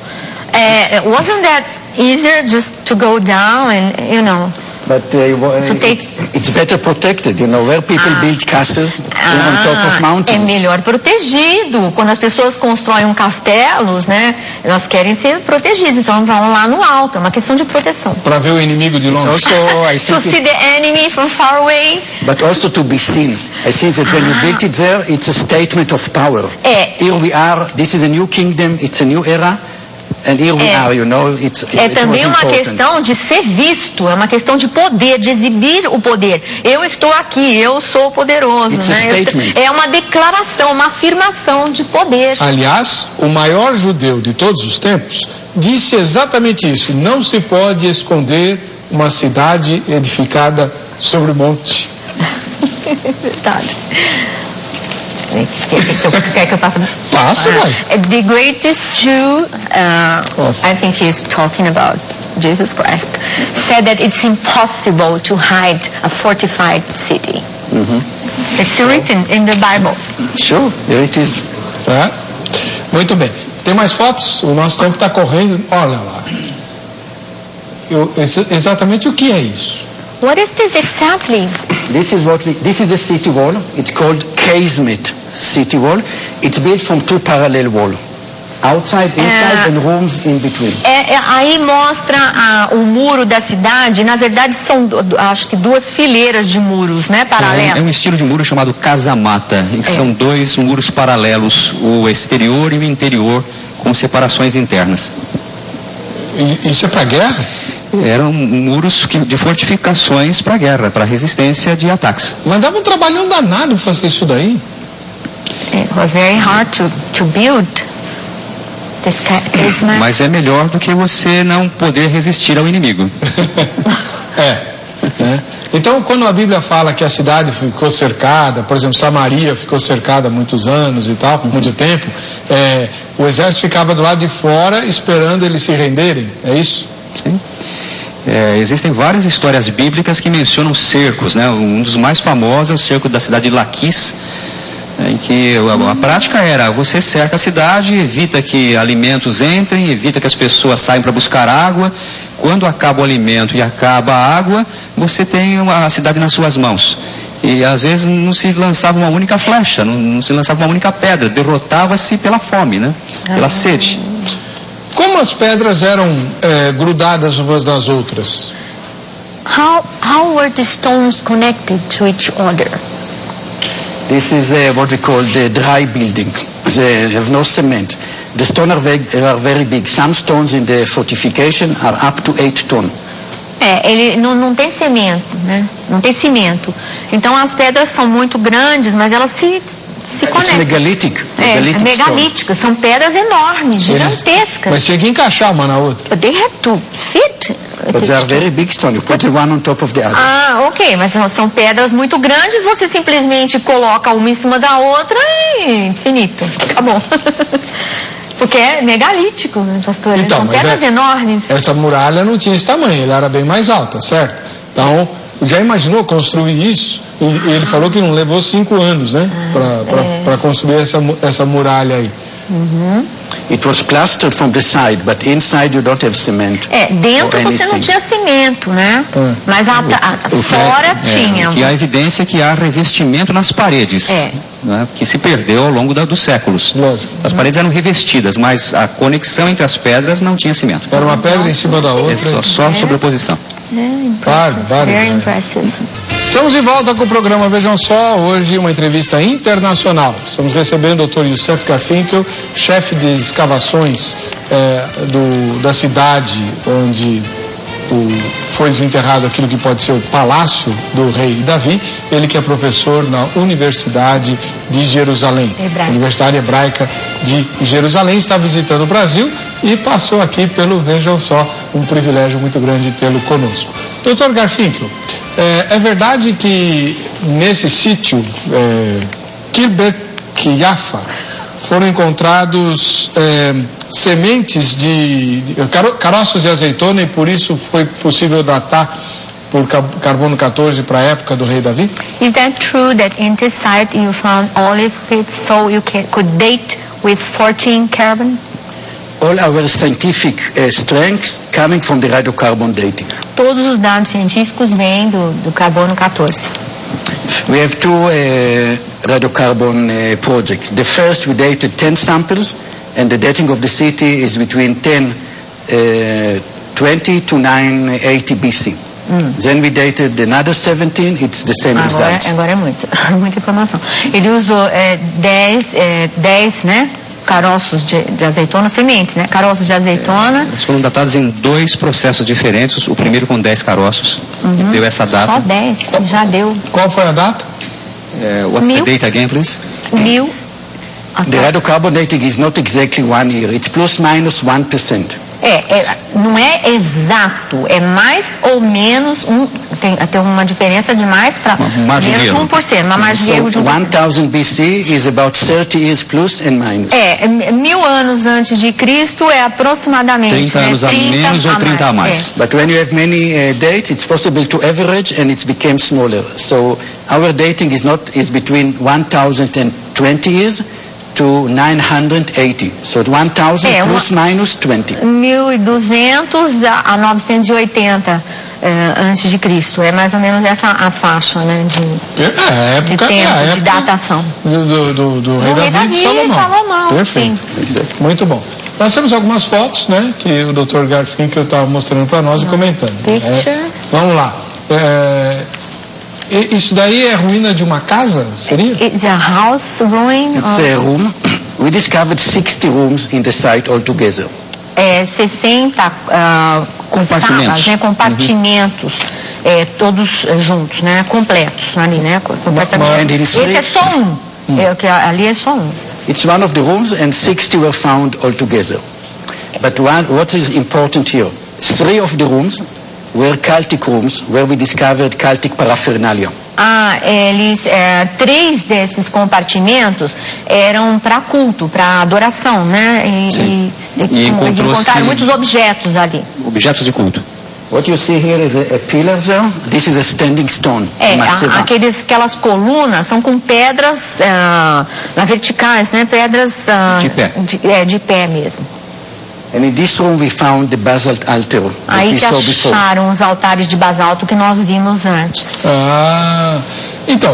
Wasn't that easier just to go down and, But it's better protected, where people build castles on top of mountains. É melhor protegido. Quando as pessoas constroem castelos, né, elas querem ser protegidas, então vão lá no alto. É uma questão de proteção. Para ver o inimigo de longe. To see the enemy from far away. But also to be seen. I think that when you build it there, it's a statement of power. Here we are. This is a new kingdom. It's a new era. And here we are, é também uma questão de ser visto, é uma questão de poder, de exibir o poder. Eu estou aqui, eu sou poderoso. Né? É uma declaração, uma afirmação de poder. Aliás, o maior judeu de todos os tempos disse exatamente isso. Não se pode esconder uma cidade edificada sobre o monte. Verdade. Quer que eu passe? Passa, vai. The greatest Jew, I think he's talking about Jesus Christ, said that it's impossible to hide a fortified city. It's written in the Bible. Sure, there it is. Muito bem. Tem mais fotos? O nosso tempo está correndo. Olha lá. Exatamente o que é isso? What is this exactly? This is the city wall. It's called casement city wall. It's built from two parallel walls. Outside, inside, and rooms in between. Aí mostra o muro da cidade. Na verdade, são acho que duas fileiras de muros, né, paralelos. É um estilo de muro chamado casamata. São dois muros paralelos, o exterior e o interior, com separações internas. E isso é para guerra? Eram muros de fortificações para guerra, para resistência de ataques. Mas dava um trabalhão danado fazer isso daí. It was very hard to build this casement. Mas é melhor do que você não poder resistir ao inimigo. Então, quando a Bíblia fala que a cidade ficou cercada, por exemplo, Samaria ficou cercada há muitos anos e tal, muito tempo, o exército ficava do lado de fora esperando eles se renderem, é isso? Sim. Existem várias histórias bíblicas que mencionam cercos, né? Um dos mais famosos é o cerco da cidade de Laquis, em que a prática era: você cerca a cidade, evita que alimentos entrem, evita que as pessoas saiam para buscar água. Quando acaba o alimento e acaba a água, você tem a cidade nas suas mãos. E às vezes não se lançava uma única flecha, não se lançava uma única pedra, derrotava-se pela fome, né? Pela sede. Como as pedras eram grudadas umas nas outras? How were the stones connected to each other? This is what we call the dry building. They have no cement. The stones are very big. Some stones in the fortification are up to 8 tons. Ele não tem cimento, né? Não tem cimento. Então as pedras são muito grandes, mas elas se conectam. It's megalithic. Megalíticas. São pedras enormes, gigantescas. Mas tinha que encaixar uma na outra. But they have to fit. But they are very big stones. You put one on top of the other. Ok, mas são pedras muito grandes, você simplesmente coloca uma em cima da outra e infinito. Acabou. Porque é megalítico, né, pastor? Então, são pedras enormes. Essa muralha não tinha esse tamanho, ela era bem mais alta, certo? Então, já imaginou construir isso? E ele falou que não levou 5 anos, né? Para construir essa muralha aí. It was plastered from the side, but inside you don't have cement. Dentro você não tinha cimento, né? Mas fora tinha. Que há evidência que há revestimento nas paredes, né? Que se perdeu ao longo dos séculos. Lógico. As paredes eram revestidas, mas a conexão entre as pedras não tinha cimento. Era uma pedra em cima da outra. Só sobreposição. Very impressive. Estamos de volta com o programa Vejam Só, hoje uma entrevista internacional. Estamos recebendo o Dr. Youssef Garfinkel, chefe de escavações da cidade onde foi desenterrado aquilo que pode ser o palácio do rei Davi. Ele que é professor na Universidade de Jerusalém, Universidade Hebraica de Jerusalém, está visitando o Brasil e passou aqui pelo Vejam Só, um privilégio muito grande tê-lo conosco. Dr. Garfinkel, é verdade que nesse sítio, Kirbet Yafa, foram encontrados sementes de caroços de azeitona, e por isso foi possível datar por carbono 14 para a época do rei Davi? Is that true that in this site you found olive pits, so you could date with 14 carbon? All our scientific strengths coming from the radiocarbon dating. Todos os dados científicos vêm do carbono 14. We have two radiocarbon projects. The first, we dated 10 samples, and the dating of the city is between 1020 to 980 BC. Then we dated another 17, it's the same results. Agora é muita informação. Ele usou 10, né? Caroços de azeitona, sementes, né? Caroços de azeitona. Eles foram datados em 2 processos diferentes. O primeiro com 10 caroços, deu essa data. Só 10, já deu. Qual foi a data? What's the date again, please? 1000. The radiocarbon dating is not exactly 1 year, it's plus minus 1%. Não é exato, é mais ou menos tem uma diferença de mais para menos 1%, uma margem de erro de 1%. 1000 BC is about 30 years plus and minus. 1000 anos antes de Cristo é aproximadamente 30 anos a menos ou 30 a mais. But when you have many dates, it's possible to average and it became smaller. So our dating is between 1020 years to 980. So 1000 plus minus 20. 1200 a 980 antes de Cristo. É mais ou menos essa a faixa, né, de tempo, de datação. Do rei Davi e Salomão. Perfeito. Muito bom. Nós temos algumas fotos, né, que o Dr. Garfinkel estava mostrando para nós e comentando. Vamos lá. Isso daí é ruína de uma casa, seria? It's a house ruin. It's a room. We discovered 60 rooms in the site altogether. 60 compartimentos, salas, né, compartimentos, todos juntos, né, completos ali, né, completamente. Esse é só ali é só um. It's one of the rooms and 60 were found altogether. But what is important here? 3 of the rooms were cultic rooms where we discovered cultic paraphernalia. 3 desses compartimentos eram para culto, para adoração, né? E encontraram muitos objetos ali. Objetos de culto. What you see here is a pillar there. This is a standing stone. Aquelas colunas são com pedras verticais, né? Pedras de pé. De pé mesmo. And in this room we found the basalt altar that Aí we que saw before. acharam os altares de basalto que nós vimos antes. Então,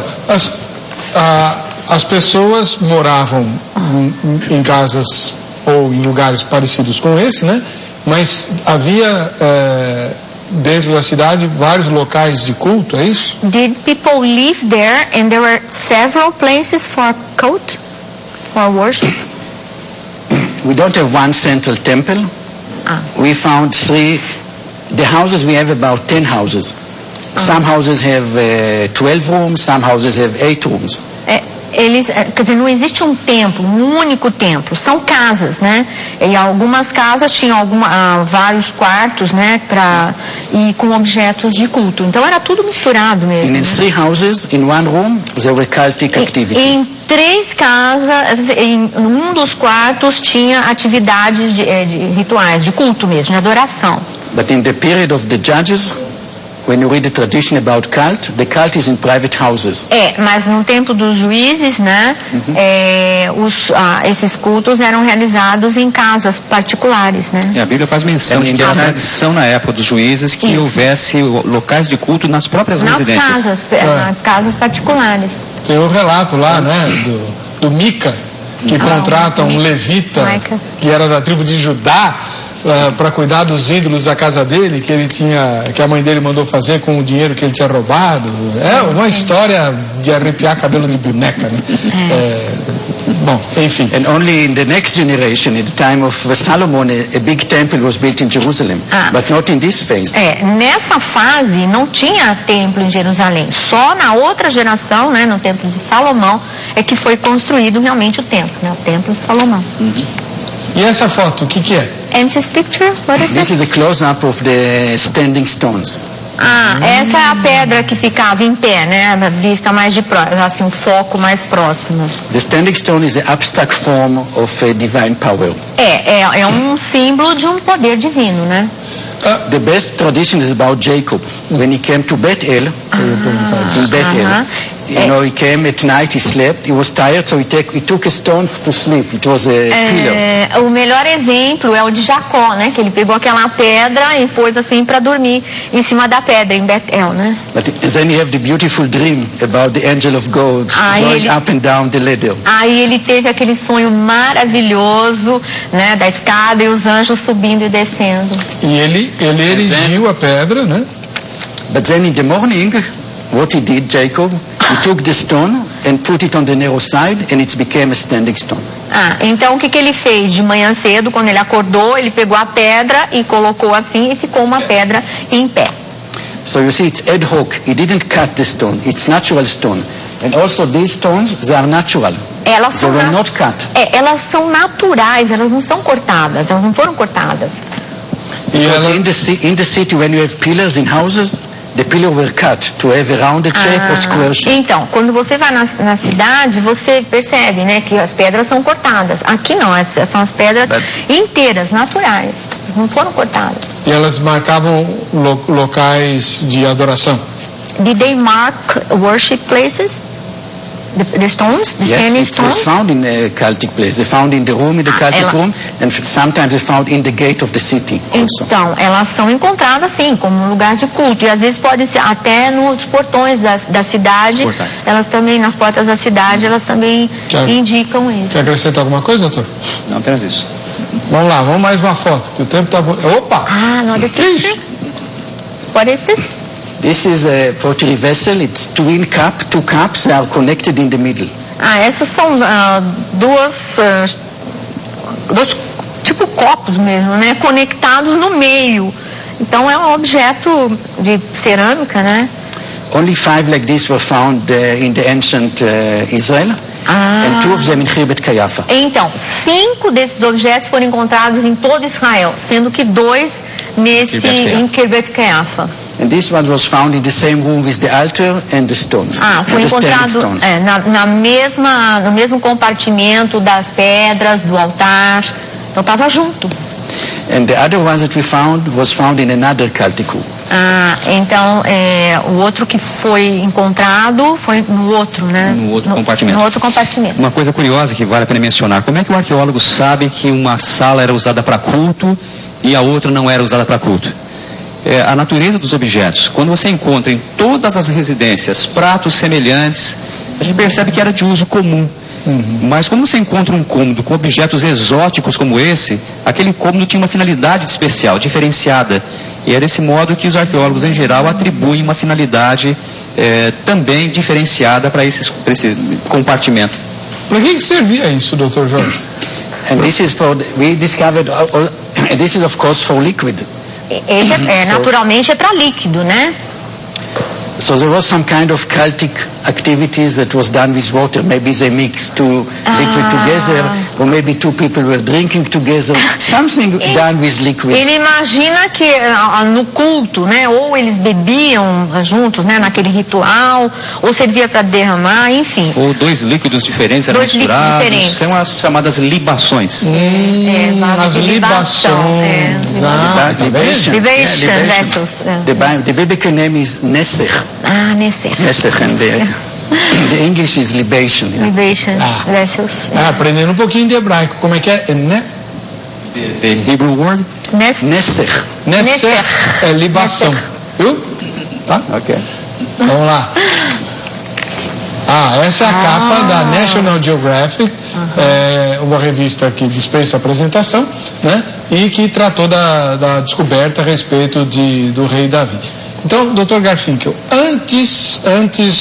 as pessoas moravam em casas ou em lugares parecidos com esse, né? Mas havia dentro da cidade vários locais de culto, é isso? Did people live there and there were several places for cult, for worship? We don't have one central temple. We found 3. The houses, we have about 10 houses. Some houses have 12 rooms, some houses have 8 rooms. Quer dizer, não existe um templo, um único templo, são casas, né? E algumas casas tinham vários quartos, né? E com objetos de culto. Então era tudo misturado mesmo. In 3 houses, in one room, there were cultic activities. Em 3 casas, em um dos quartos tinha atividades de rituais, de culto mesmo, de adoração. But in the period of the judges, when you read the tradition about the cult is in private houses. Mas no tempo dos juízes, né, esses cultos eram realizados em casas particulares, né? A Bíblia faz menção de que a tradição na época dos juízes que houvesse locais de culto nas próprias residências. Nas casas particulares. Tem o relato lá, né, do Mica, que contrata um levita que era da tribo de Judá para cuidar dos ídolos da casa dele, que a mãe dele mandou fazer com o dinheiro que ele tinha roubado. É uma história de arrepiar cabelo de boneca, né? Bom, enfim. And only in the next generation, at the time of Solomon, a big temple was built in Jerusalem, but not in this phase. Nessa fase não tinha templo em Jerusalém. Só na outra geração, né, no templo de Salomão, é que foi construído realmente o templo, né, o templo de Salomão. E essa foto, o que é? And this picture, what is This is a close-up of the standing stones. Essa é a pedra que ficava em pé, né? Vista mais de próximo, assim, um foco mais próximo. The standing stone is an abstract form of divine power. É um símbolo de um poder divino, né? The best tradition is about Jacob. When he came to Bethel, in Bethel, he came at night, he slept, he was tired, so he took a stone to sleep. It was a pillar. O melhor exemplo é o de Jacó, né? Que ele pegou aquela pedra e pôs assim para dormir em cima da pedra em Bethel, né? But then you have the beautiful dream about the angel of God going up and down the ladder. Aí ele teve aquele sonho maravilhoso, né? Da escada e os anjos subindo e descendo. E ele erigiu a pedra, né? But then in the morning, what he did, Jacob, he took the stone and put it on the narrow side, and it became a standing stone. Então o que ele fez de manhã cedo, quando ele acordou, ele pegou a pedra e colocou assim e ficou uma pedra em pé. So you see, it's ad hoc. He didn't cut the stone. It's natural stone. And also these stones, they are natural. They were not cut. Elas são naturais, elas não são cortadas, elas não foram cortadas. Because in the city, when you have pillars in houses, the pillar were cut to have a rounded shape or square shape. Então, quando você vai na cidade, você percebe, né, que as pedras são cortadas. Aqui não, são as pedras inteiras, naturais. Elas não foram cortadas. E elas marcavam locais de adoração. Did they mark worship places? The stones, the standing stones? Yes, it's found in a cultic place. They found in the room, in the cultic room, and sometimes they found in the gate of the city also. Então, elas são encontradas assim, como um lugar de culto. E às vezes podem ser até nos portões da cidade. Elas também, nas portas da cidade, elas também indicam isso. Quer acrescentar alguma coisa, doutor? Não, apenas isso. Vamos lá, vamos mais uma foto, que o tempo tá... Opa! Another picture. What is this? This is a pottery vessel. It's two cups. They are connected in the middle. Essas são dois tipo copos mesmo, né? Conectados no meio. Então é um objeto de cerâmica, né? Only 5 like this were found in the ancient Israel. And 2 of them in Khirbet Kayafa. Então, 5 desses objetos foram encontrados em todo Israel, sendo que 2 em Khirbet Kayafa. And this one was found in the same room with the altar and the stones. Foi encontrado no mesmo compartimento das pedras, do altar. Então estava junto. And the other one that we found was found in another cultic room. Então o outro que foi encontrado foi no outro, né? No outro compartimento. No outro compartimento. Uma coisa curiosa que vale a pena mencionar: como é que o arqueólogo sabe que uma sala era usada para culto e a outra não era usada para culto? A natureza dos objetos. Quando você encontra em todas as residências pratos semelhantes, a gente percebe que era de uso comum. Mas quando você encontra um cômodo com objetos exóticos como esse, aquele cômodo tinha uma finalidade especial, diferenciada. E é desse modo que os arqueólogos em geral atribuem uma finalidade também diferenciada para esse compartimento. Para que servia isso, Dr. Jorge? And this is we discovered, this is of course for liquid. Naturalmente é para líquido, né? So there was some kind of cultic activities that was done with water. Maybe they mixed two liquid together, or maybe 2 people were drinking together. Something done with liquids. Ele imagina que no culto, né, ou eles bebiam juntos, né, naquele ritual, ou servia para derramar, enfim. Ou 2 líquidos diferentes eram misturados. São as chamadas libações. As libações. Libation vessels. The biblical name is Nesech. Nesech. Nesech, and the English is libation. Libation vessels. Aprendendo um pouquinho de hebraico. Como é que é? Né? The Hebrew word? Nesech. Nesech é libação. Viu? Tá? Ok. Vamos lá. Essa é a capa da National Geographic, uma revista que dispensa apresentação, né? E que tratou da descoberta a respeito do rei Davi. Então, Dr. Garfinkel, antes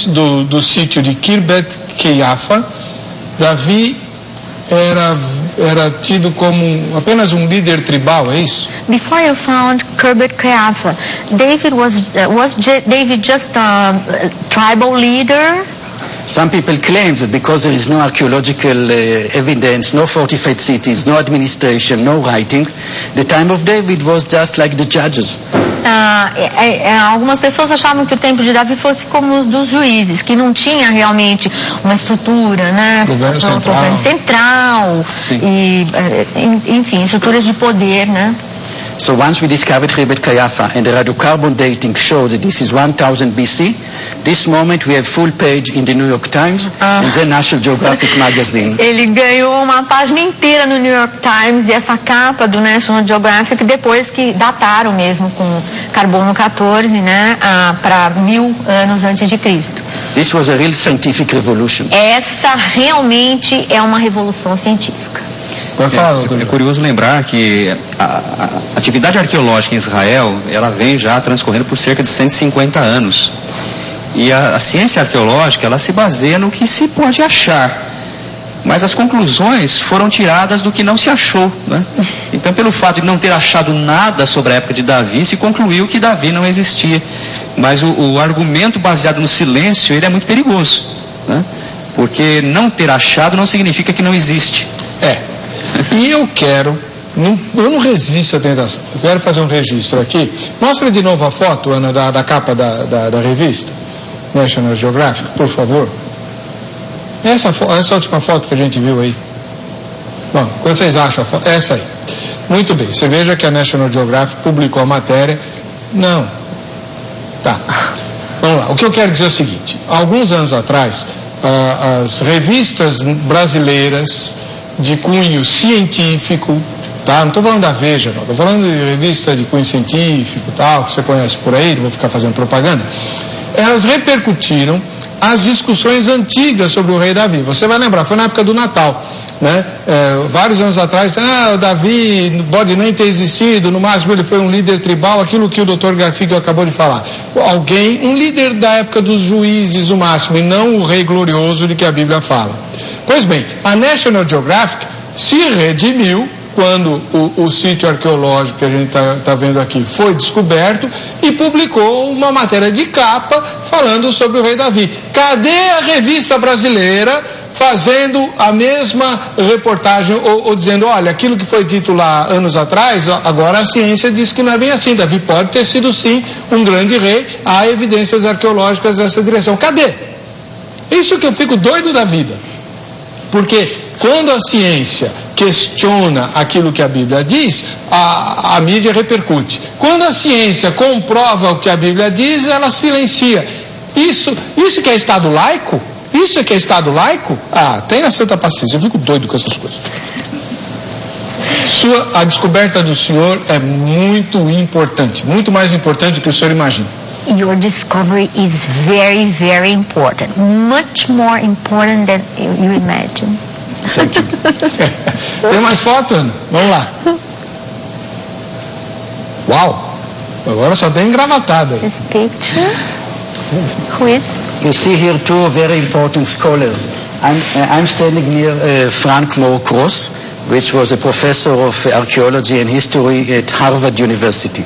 do sítio de Khirbet Kayafa, Davi era tido como apenas um líder tribal, é isso? Before you found Khirbet Kayafa, David was David just a tribal leader? Some people claim that because there is no archaeological evidence, no fortified cities, no administration, no writing, the time of David was just like the judges. Algumas pessoas achavam que o tempo de Davi fosse como os dos juízes, que não tinha realmente uma estrutura, né? Governo central e, enfim, estruturas de poder, né? So once we discovered Chebet Kayafa and the radiocarbon dating showed that this is 1000 BC, this moment we have full page in the New York Times and the National Geographic magazine. Ele ganhou uma página inteira no New York Times e essa capa do National Geographic depois que dataram mesmo com carbono 14, né, para 1000 anos antes de Cristo. This was a real scientific revolution. Essa realmente é uma revolução científica. É curioso lembrar que a atividade arqueológica em Israel, ela vem já transcorrendo por cerca de 150 anos. E a ciência arqueológica, ela se baseia no que se pode achar. Mas as conclusões foram tiradas do que não se achou, né? Então, pelo fato de não ter achado nada sobre a época de Davi, se concluiu que Davi não existia. Mas o argumento baseado no silêncio, ele é muito perigoso, né? Porque não ter achado não significa que não existe. E eu não resisto à tentação. Eu quero fazer um registro aqui. Mostra de novo a foto, Ana, da capa da revista National Geographic, por favor. Essa última foto que a gente viu aí. Bom, quando vocês acham a foto? Essa aí. Muito bem. Você veja que a National Geographic publicou a matéria. Não. Tá. Vamos lá. O que eu quero dizer é o seguinte. Alguns anos atrás, as revistas brasileiras de cunho científico, tá? Não estou falando da Veja, não. Estou falando de revista de cunho científico, tal, que você conhece por aí, não vou ficar fazendo propaganda. Elas repercutiram as discussões antigas sobre o rei Davi. Você vai lembrar, foi na época do Natal, né? Vários anos atrás, o Davi pode nem ter existido, no máximo ele foi um líder tribal, aquilo que o Dr. Garfield acabou de falar. Um líder da época dos juízes, no máximo, e não o rei glorioso de que a Bíblia fala. Pois bem, a National Geographic se redimiu quando o sítio arqueológico que a gente está vendo aqui foi descoberto e publicou uma matéria de capa falando sobre o rei Davi. Cadê a revista brasileira fazendo a mesma reportagem ou dizendo, olha, aquilo que foi dito lá anos atrás, agora a ciência diz que não é bem assim, Davi pode ter sido sim um grande rei, há evidências arqueológicas nessa direção. Cadê? Isso que eu fico doido da vida. Porque quando a ciência questiona aquilo que a Bíblia diz, a mídia repercute. Quando a ciência comprova o que a Bíblia diz, ela silencia. Isso que é Estado laico? Isso que é Estado laico? Tenha santa paciência, eu fico doido com essas coisas. A descoberta do senhor é muito importante, muito mais importante do que o senhor imagina. Your discovery is very, very important. Much more important than you imagine. Thank you. Tem mais foto, Ana? Vamos lá. Uau! Agora só tem engravatado aí. This picture. Who is? You see here two very important scholars. I'm standing near Frank Moore-Cross, which was a professor of archaeology and history at Harvard University.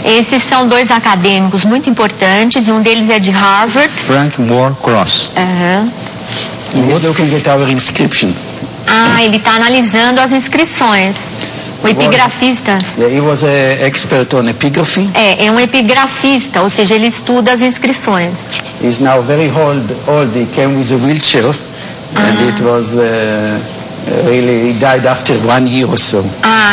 Esses são dois acadêmicos muito importantes, um deles é de Harvard. Frank Moore-Cross. He's looking at our inscription. Ele está analisando as inscrições. O epigrafista. He was an expert on epigraphy. É um epigrafista, ou seja, ele estuda as inscrições. He's now very old. He came with a wheelchair, and it was really, he died after 1 year or so.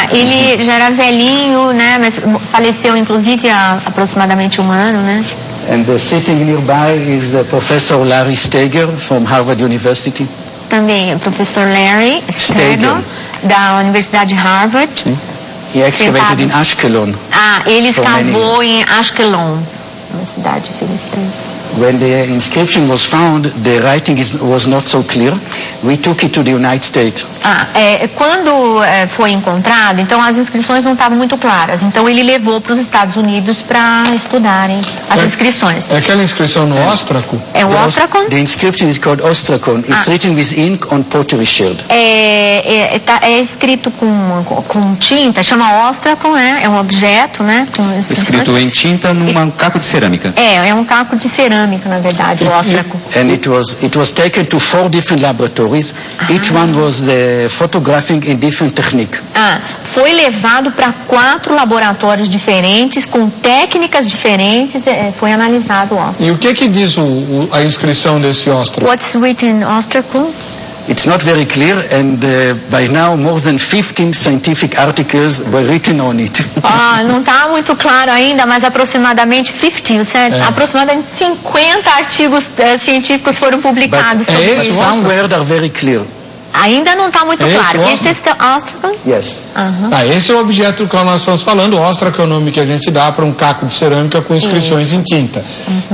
Ele já era velhinho, né? Mas faleceu inclusive há aproximadamente 1 ano, né? And sitting nearby is Professor Larry Steger from Harvard University. Também o professor Larry Steger da Universidade de Harvard. He excavated in Ashkelon. Ele escavou em Ashkelon, uma cidade filistã. When the inscription was found, the writing was not so clear. We took it to the United States. Quando foi encontrado, então as inscrições não estavam muito claras. Então ele levou para os Estados Unidos para estudarem as inscrições. É aquela inscrição no óstraco? É o óstraco? The inscription is called ostrakon. It's written with ink on pottery sherd. É escrito com tinta, chama óstraco, né? É um objeto, né? Escrito em tinta num caco de cerâmica. É um caco de cerâmica. cerâmica, na verdade, o óstraco. And it was taken to 4 different laboratories. Each one was photographing in different technique. Foi levado para 4 laboratórios diferentes, com técnicas diferentes, foi analisado o óstraco. E o que diz a inscrição desse óstraco? What's written in óstraco? It's not very clear, and by now more than 15 scientific articles were written on it. Não está muito claro ainda, mas aproximadamente 50, certo? Aproximadamente 50 artigos científicos foram publicados sobre isso. Some words are very clear. Ainda não está muito claro. Esse é o óstraco? Yes. Esse é o objeto que nós estamos falando. O óstraco é o nome que a gente dá para um caco de cerâmica com inscrições em tinta.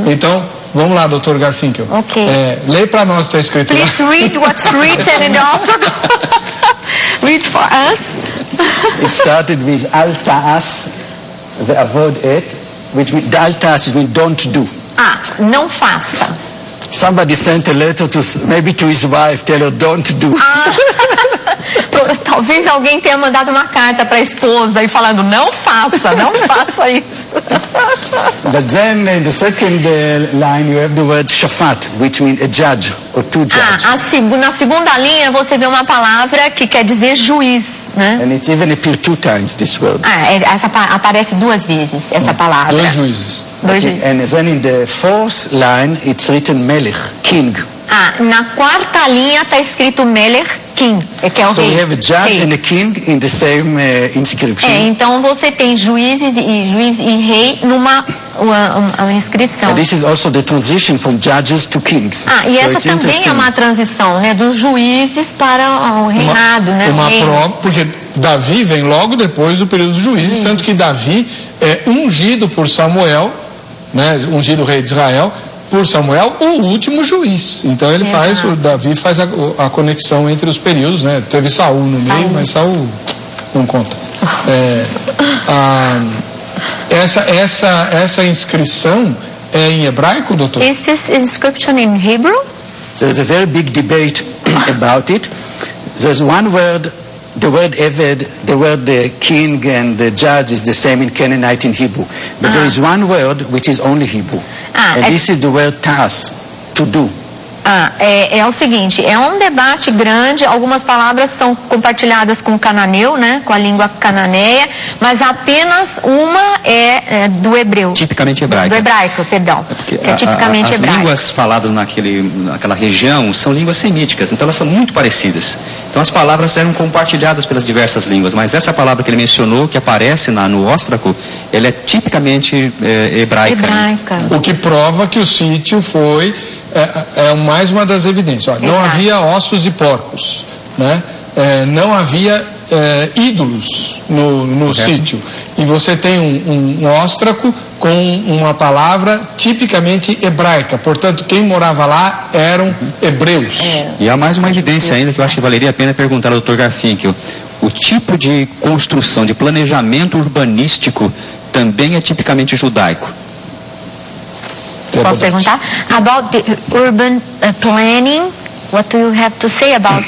Então, vamos lá, Dr. Garfinkel. Ok. Lê para nós, está escrito lá. Please read what's written in the óstraco. Read for us. It started with al ta'as, the avoid it, which the al ta'as means don't do. Não faça. Somebody sent a letter maybe to his wife, tell her don't do. Talvez alguém tenha mandado uma carta para a esposa e falando, não faça isso. But then in the second line you have the word shafat, which means a judge or two judges. Na segunda linha você vê uma palavra que quer dizer juiz, né? And it even appears 2 times, this word. Essa aparece 2 vezes, essa palavra. 2 juízes. And then in the 4th line it's written melech, king. Na 4ª linha está escrito melech, king, que é o so rei. So we have a judge and a king in the same inscription. Então você tem juiz e rei numa uma inscrição. And this is also the transition from judges to kings. E so essa também é uma transição, né, dos juízes para o reinado, né? Uma prova, porque Davi vem logo depois do período dos juízes, tanto que Davi é ungido por Samuel, né, ungido rei de Israel, por Samuel, o último juiz. Então ele Davi faz a conexão entre os períodos, né? Teve Saul no meio, mas Saul não conta. Essa inscrição é em hebraico, doutor? Is this inscription in Hebrew? There's a very big debate about it. There's one word, the word Eved, the word the king and the judge is the same in Canaanite in Hebrew. But there is one word which is only Hebrew. And this is the word ta'as, to do. É o seguinte, é um debate grande, algumas palavras são compartilhadas com o cananeu, né, com a língua cananeia, mas apenas uma é do hebreu. Tipicamente hebraico. Do hebraico, perdão. É tipicamente hebraico. As línguas faladas naquela região são línguas semíticas, então elas são muito parecidas. Então as palavras eram compartilhadas pelas diversas línguas, mas essa palavra que ele mencionou, que aparece no óstraco, ela é tipicamente hebraica. O que prova que o sítio foi mais uma das evidências. Não havia ossos de porcos, né? Não havia ídolos no sítio. E você tem um óstraco com uma palavra tipicamente hebraica. Portanto, quem morava lá eram hebreus. E há mais uma evidência ainda que eu acho que valeria a pena perguntar ao Dr. Garfinkel. O tipo de construção, de planejamento urbanístico também é tipicamente judaico. Posso perguntar? About the urban planning, what do you have to say about?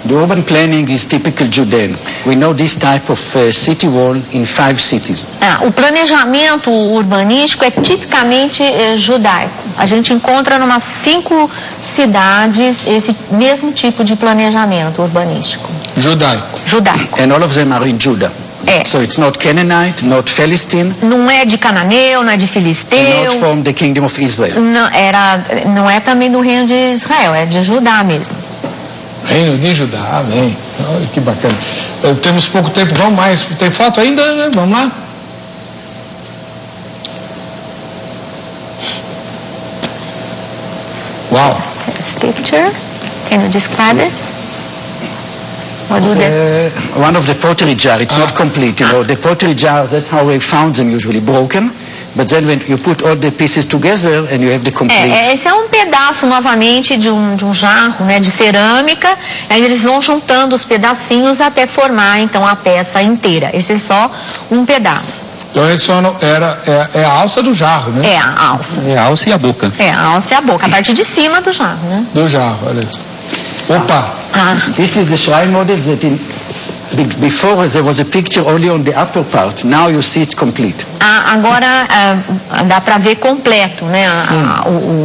The urban planning is typical Judean. We know this type of city wall in 5 cities. O planejamento urbanístico é tipicamente judaico. A gente encontra em umas 5 cidades esse mesmo tipo de planejamento urbanístico. Judaico. And all of them are in Judah. So it's not Canaanite, not Philistine. Não é de cananeu, não é de filisteu. And not from the kingdom of Israel. Não é também do reino de Israel, é de Judá mesmo. Reino de Judá, amém. Olha que bacana. Temos pouco tempo, vamos mais. Tem foto ainda, né? Vamos lá. Wow. This picture, can you describe it? One of the pottery jars, it's not complete, you know. The pottery jars, that's how we found them usually, broken. But then when you put all the pieces together and you have the complete. Esse é um pedaço novamente de um jarro, né, de cerâmica. Aí eles vão juntando os pedacinhos até formar então a peça inteira. Esse é só um pedaço. Então esse é a alça do jarro, né? É a alça. É a alça e a boca. É a alça e a boca, a parte de cima do jarro, né? Do jarro, olha isso. Opa! This is the shrine model that in before there was a picture only on the upper part. Now you see it complete. Agora dá para ver completo, né?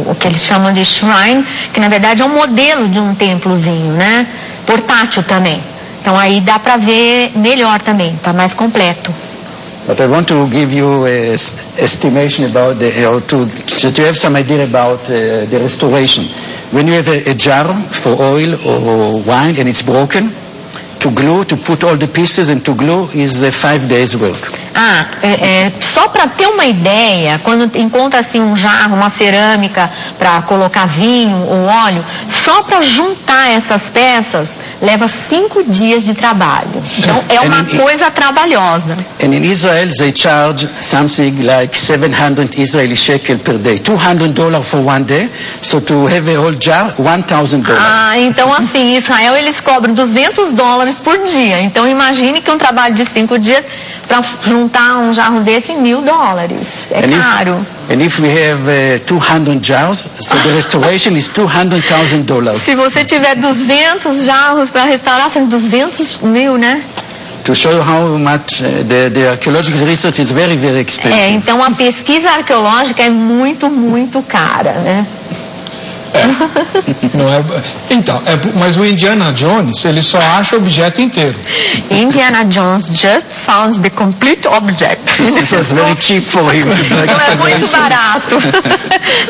O que eles chamam de shrine, que na verdade é um modelo de um templozinho, né? Portátil também. Então aí dá para ver melhor também, tá mais completo. But I want to give you an estimation about so to have some idea about the restoration. When you have a jar for oil or wine and it's broken, to glue, to put all the pieces and to glue is 5 days work. Só para ter uma ideia, quando encontra assim um jarro, uma cerâmica para colocar vinho ou óleo, só para juntar essas peças leva 5 dias de trabalho. Então é uma coisa trabalhosa. And in Israel they charge something like 700 Israeli shekel per day, $200 for 1 day. So to have a whole jar, $1,000. Então assim, em Israel eles cobram $200 por dia. Então imagine que um trabalho de 5 dias para juntar um jarro desse $1.000. É caro. And if we have 200 jars, so the restoration is $200,000. Se você tiver 200 jarros para restaurar, são 200 mil, né? To show you how much the archaeological research is very, very expensive. Então a pesquisa arqueológica é muito, muito cara, né? Mas o Indiana Jones, ele só acha o objeto inteiro. Indiana Jones just found the complete object. This was very cheap for him. Então é muito barato.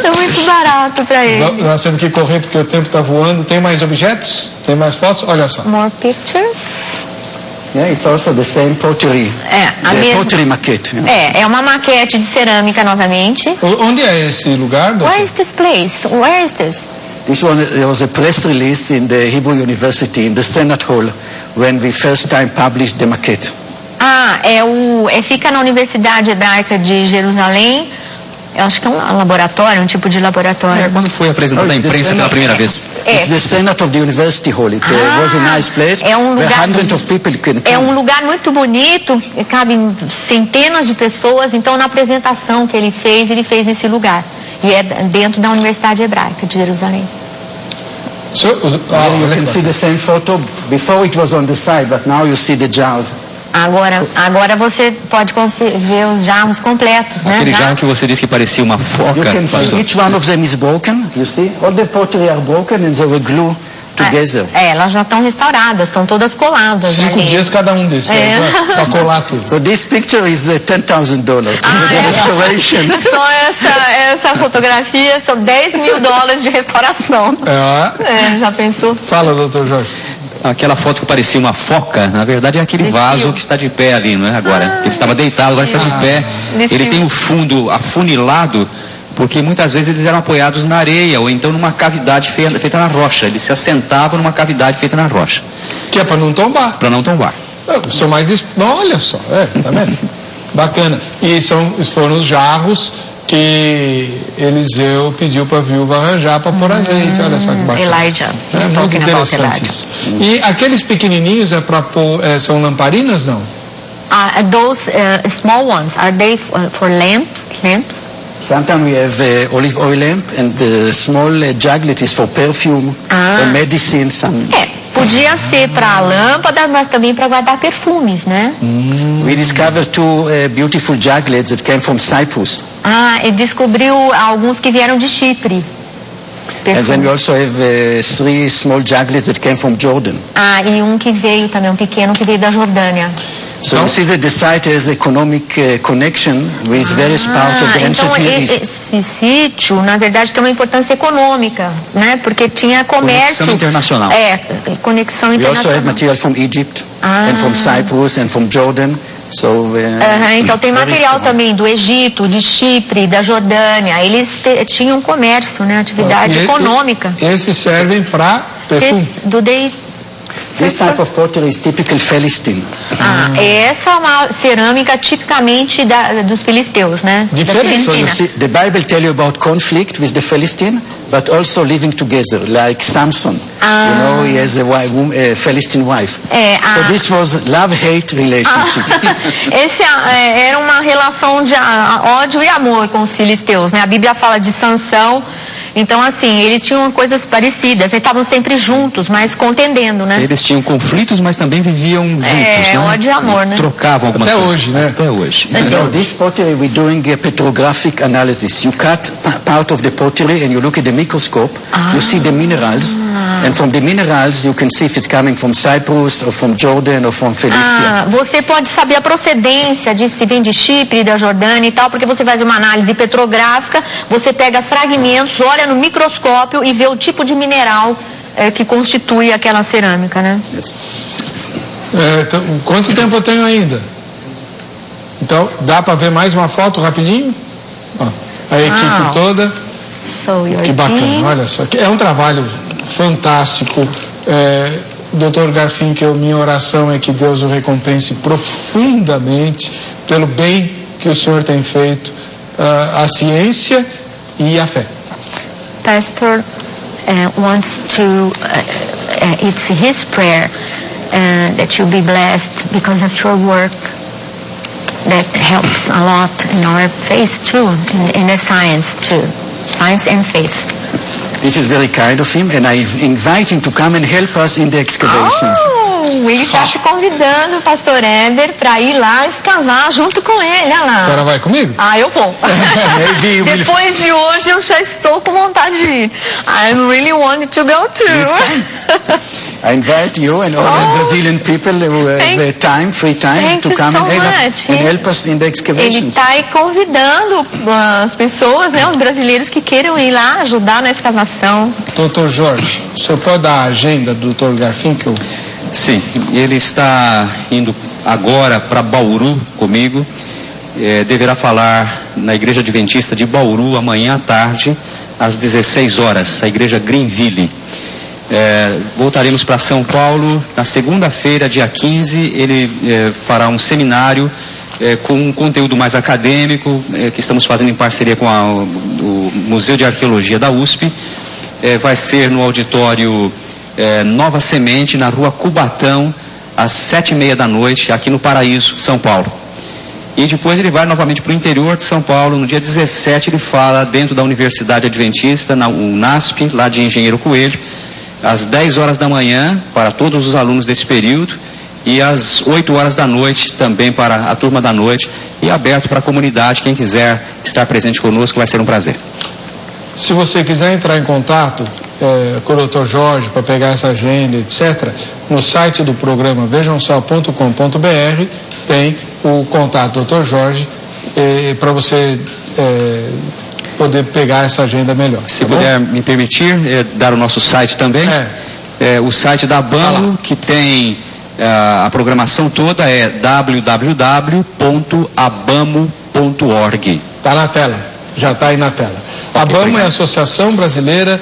É muito barato para ele. Nós temos que correr porque o tempo está voando. Tem mais objetos? Tem mais fotos? Olha só. More pictures. Yeah, it's also the same pottery. Pottery maquette. É uma maquete de cerâmica novamente. Onde é esse lugar? Where is this place? Where is this? This one, there was a press release in the Hebrew University, in the Senate Hall, when we first time published the maquette. Fica na Universidade Hebraica de Jerusalém. Eu acho que é um laboratório, um tipo de laboratório. Quando foi apresentado à imprensa pela primeira vez. It's the Senate of the University Hall. It was a nice place. Hundreds of people can come. É um lugar muito bonito, cabem centenas de pessoas. Então, na apresentação que ele fez nesse lugar. E é dentro da Universidade Hebraica de Jerusalém. You can see the same photo. Before it was on the side, but now you see the jars. Agora você pode ver os jarros completos, né? Aquele jarro que você disse que parecia uma foca. You can see each one of them is broken. You see, all the pottery are broken and they were glued together. Elas já estão restauradas, estão todas coladas. 5 dias cada um desses, para colar tudo. So this picture is $10,000 the restoration. Só essa fotografia são $10.000 de restauração. Já pensou? Fala, doutor Jorge. Aquela foto que parecia uma foca, na verdade é aquele vaso que está de pé ali, não é? Agora, ele estava deitado, agora está de pé. Ele tem o fundo afunilado, porque muitas vezes eles eram apoiados na areia ou então numa cavidade feita na rocha. Eles se assentavam numa cavidade feita na rocha. Que é para não tombar. Para não tombar. São mais... Olha só, tá vendo? Bacana. E foram os jarros que Eliseu pediu para a viúva arranjar para pôr azeite. Olha só que bacana. Elijah. Muito interessante isso. E aqueles pequenininhos para pôr, são lamparinas, não? Those small ones, are they for lamps? Sometimes we have olive oil lamp and the small juglet is for perfume or medicine. Podia ser para lâmpada, mas também para guardar perfumes, né? We discovered 2 beautiful juglets that came from Cyprus. E descobriu alguns que vieram de Chipre. And then we also have 3 small juglets that came from Jordan. E um que veio também, um pequeno que veio da Jordânia. So you see that the site has economic connection with various parts of the ancient Near East. Esse sítio, na verdade, tem uma importância econômica, né? Porque tinha comércio. Conexão internacional. Conexão internacional. We also have material from Egypt and from Cyprus and from Jordan. So, então tem material também do Egito, de Chipre, da Jordânia. Eles tinham comércio, né? Atividade econômica. Esses servem para perfume. This type of pottery is typical Philistine. Essa é uma cerâmica tipicamente dos filisteus, né? Diferente. So you see, the Bible tell you about conflict with the Philistine, but also living together, like Samson. You know, he has a Philistine wife. So this was love-hate relationship. Era uma relação de ódio e amor com os filisteus, né? A Bíblia fala de Sansão Então, assim, eles tinham coisas parecidas, eles estavam sempre juntos, mas contendendo, né? Eles tinham conflitos, mas também viviam juntos, né? Ódio e amor, né? Trocavam algumas Até coisas. hoje, né? Até hoje. So this pottery, we're doing a petrographic analysis. You cut part of the pottery and you look at the microscope, you see the minerals, and from the minerals you can see if it's coming from Cyprus or from Jordan or from Philistia. Você pode saber a procedência de se vem de Chipre, da Jordânia e tal, porque você faz uma análise petrográfica, você pega fragmentos, olha no microscópio e vê o tipo de mineral que constitui aquela cerâmica, né? Yes. Então, quanto tempo eu tenho ainda? Então, dá para ver mais uma foto rapidinho? Ó, a equipe toda. So your Que bacana, team. olha só. É um trabalho fantástico. Dr. Garfinkel, minha oração é que Deus o recompense profundamente pelo bem que o senhor tem feito à ciência e à fé. Pastor wants to, it's his prayer that you be blessed because of your work that helps a lot in our faith too, in the science too, science and faith. This is very kind of him, and I invite him to come and help us in the excavations. Ele está te convidando, Pastor Eber, para ir lá escavar junto com ele, olha lá. A senhora vai comigo? Eu vou. Depois de hoje eu já estou com vontade de ir. I'm really wanting to go too. I invite you and all the Brazilian people who have free time to come and help us in the Ele excavations. está aí convidando as pessoas, né, os brasileiros que queiram ir lá ajudar na escavação. Dr. Jorge, o senhor pode dar a agenda do Dr. Garfinkel? Sim, ele está indo agora para Bauru comigo. Deverá falar na Igreja Adventista de Bauru amanhã à tarde, às 16 horas, a Igreja Greenville. Voltaremos para São Paulo na segunda-feira, dia 15. Ele fará um seminário com um conteúdo mais acadêmico, que estamos fazendo em parceria com o Museu de Arqueologia da USP. Vai ser no auditório Nova Semente, na rua Cubatão, às 7h30 da noite, aqui no Paraíso, São Paulo. E depois ele vai novamente para o interior de São Paulo. No dia 17 ele fala dentro da Universidade Adventista, na UNASP, lá de Engenheiro Coelho, às 10 horas da manhã, para todos os alunos desse período, e às 8 horas da noite, também para a turma da noite, e aberto para a comunidade. Quem quiser estar presente conosco, vai ser um prazer. Se você quiser entrar em contato com o Dr. Jorge para pegar essa agenda, etc., no site do programa vejamsó.com.br tem o contato do Dr. Jorge para você poder pegar essa agenda melhor. Se puder me permitir dar o nosso site também, o site da ABAMO, que tem a programação toda, é www.abamo.org. Está na tela, já está aí na tela. A ABAMO é a Associação Brasileira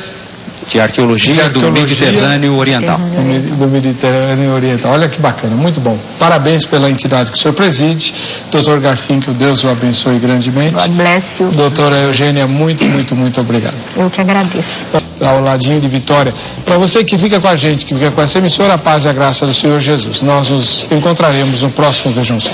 de Arqueologia do Mediterrâneo Oriental. Do Mediterrâneo Oriental. Olha que bacana, muito bom. Parabéns pela entidade que o senhor preside. Dr. Garfinkel, Deus o abençoe grandemente. God bless you. Doutora Eugênia, muito, muito, muito obrigado. Eu que agradeço. Ao ladinho de Vitória. Para você que fica com a gente, que fica com essa emissora, a paz e a graça do Senhor Jesus. Nós nos encontraremos no próximo Vejam Só.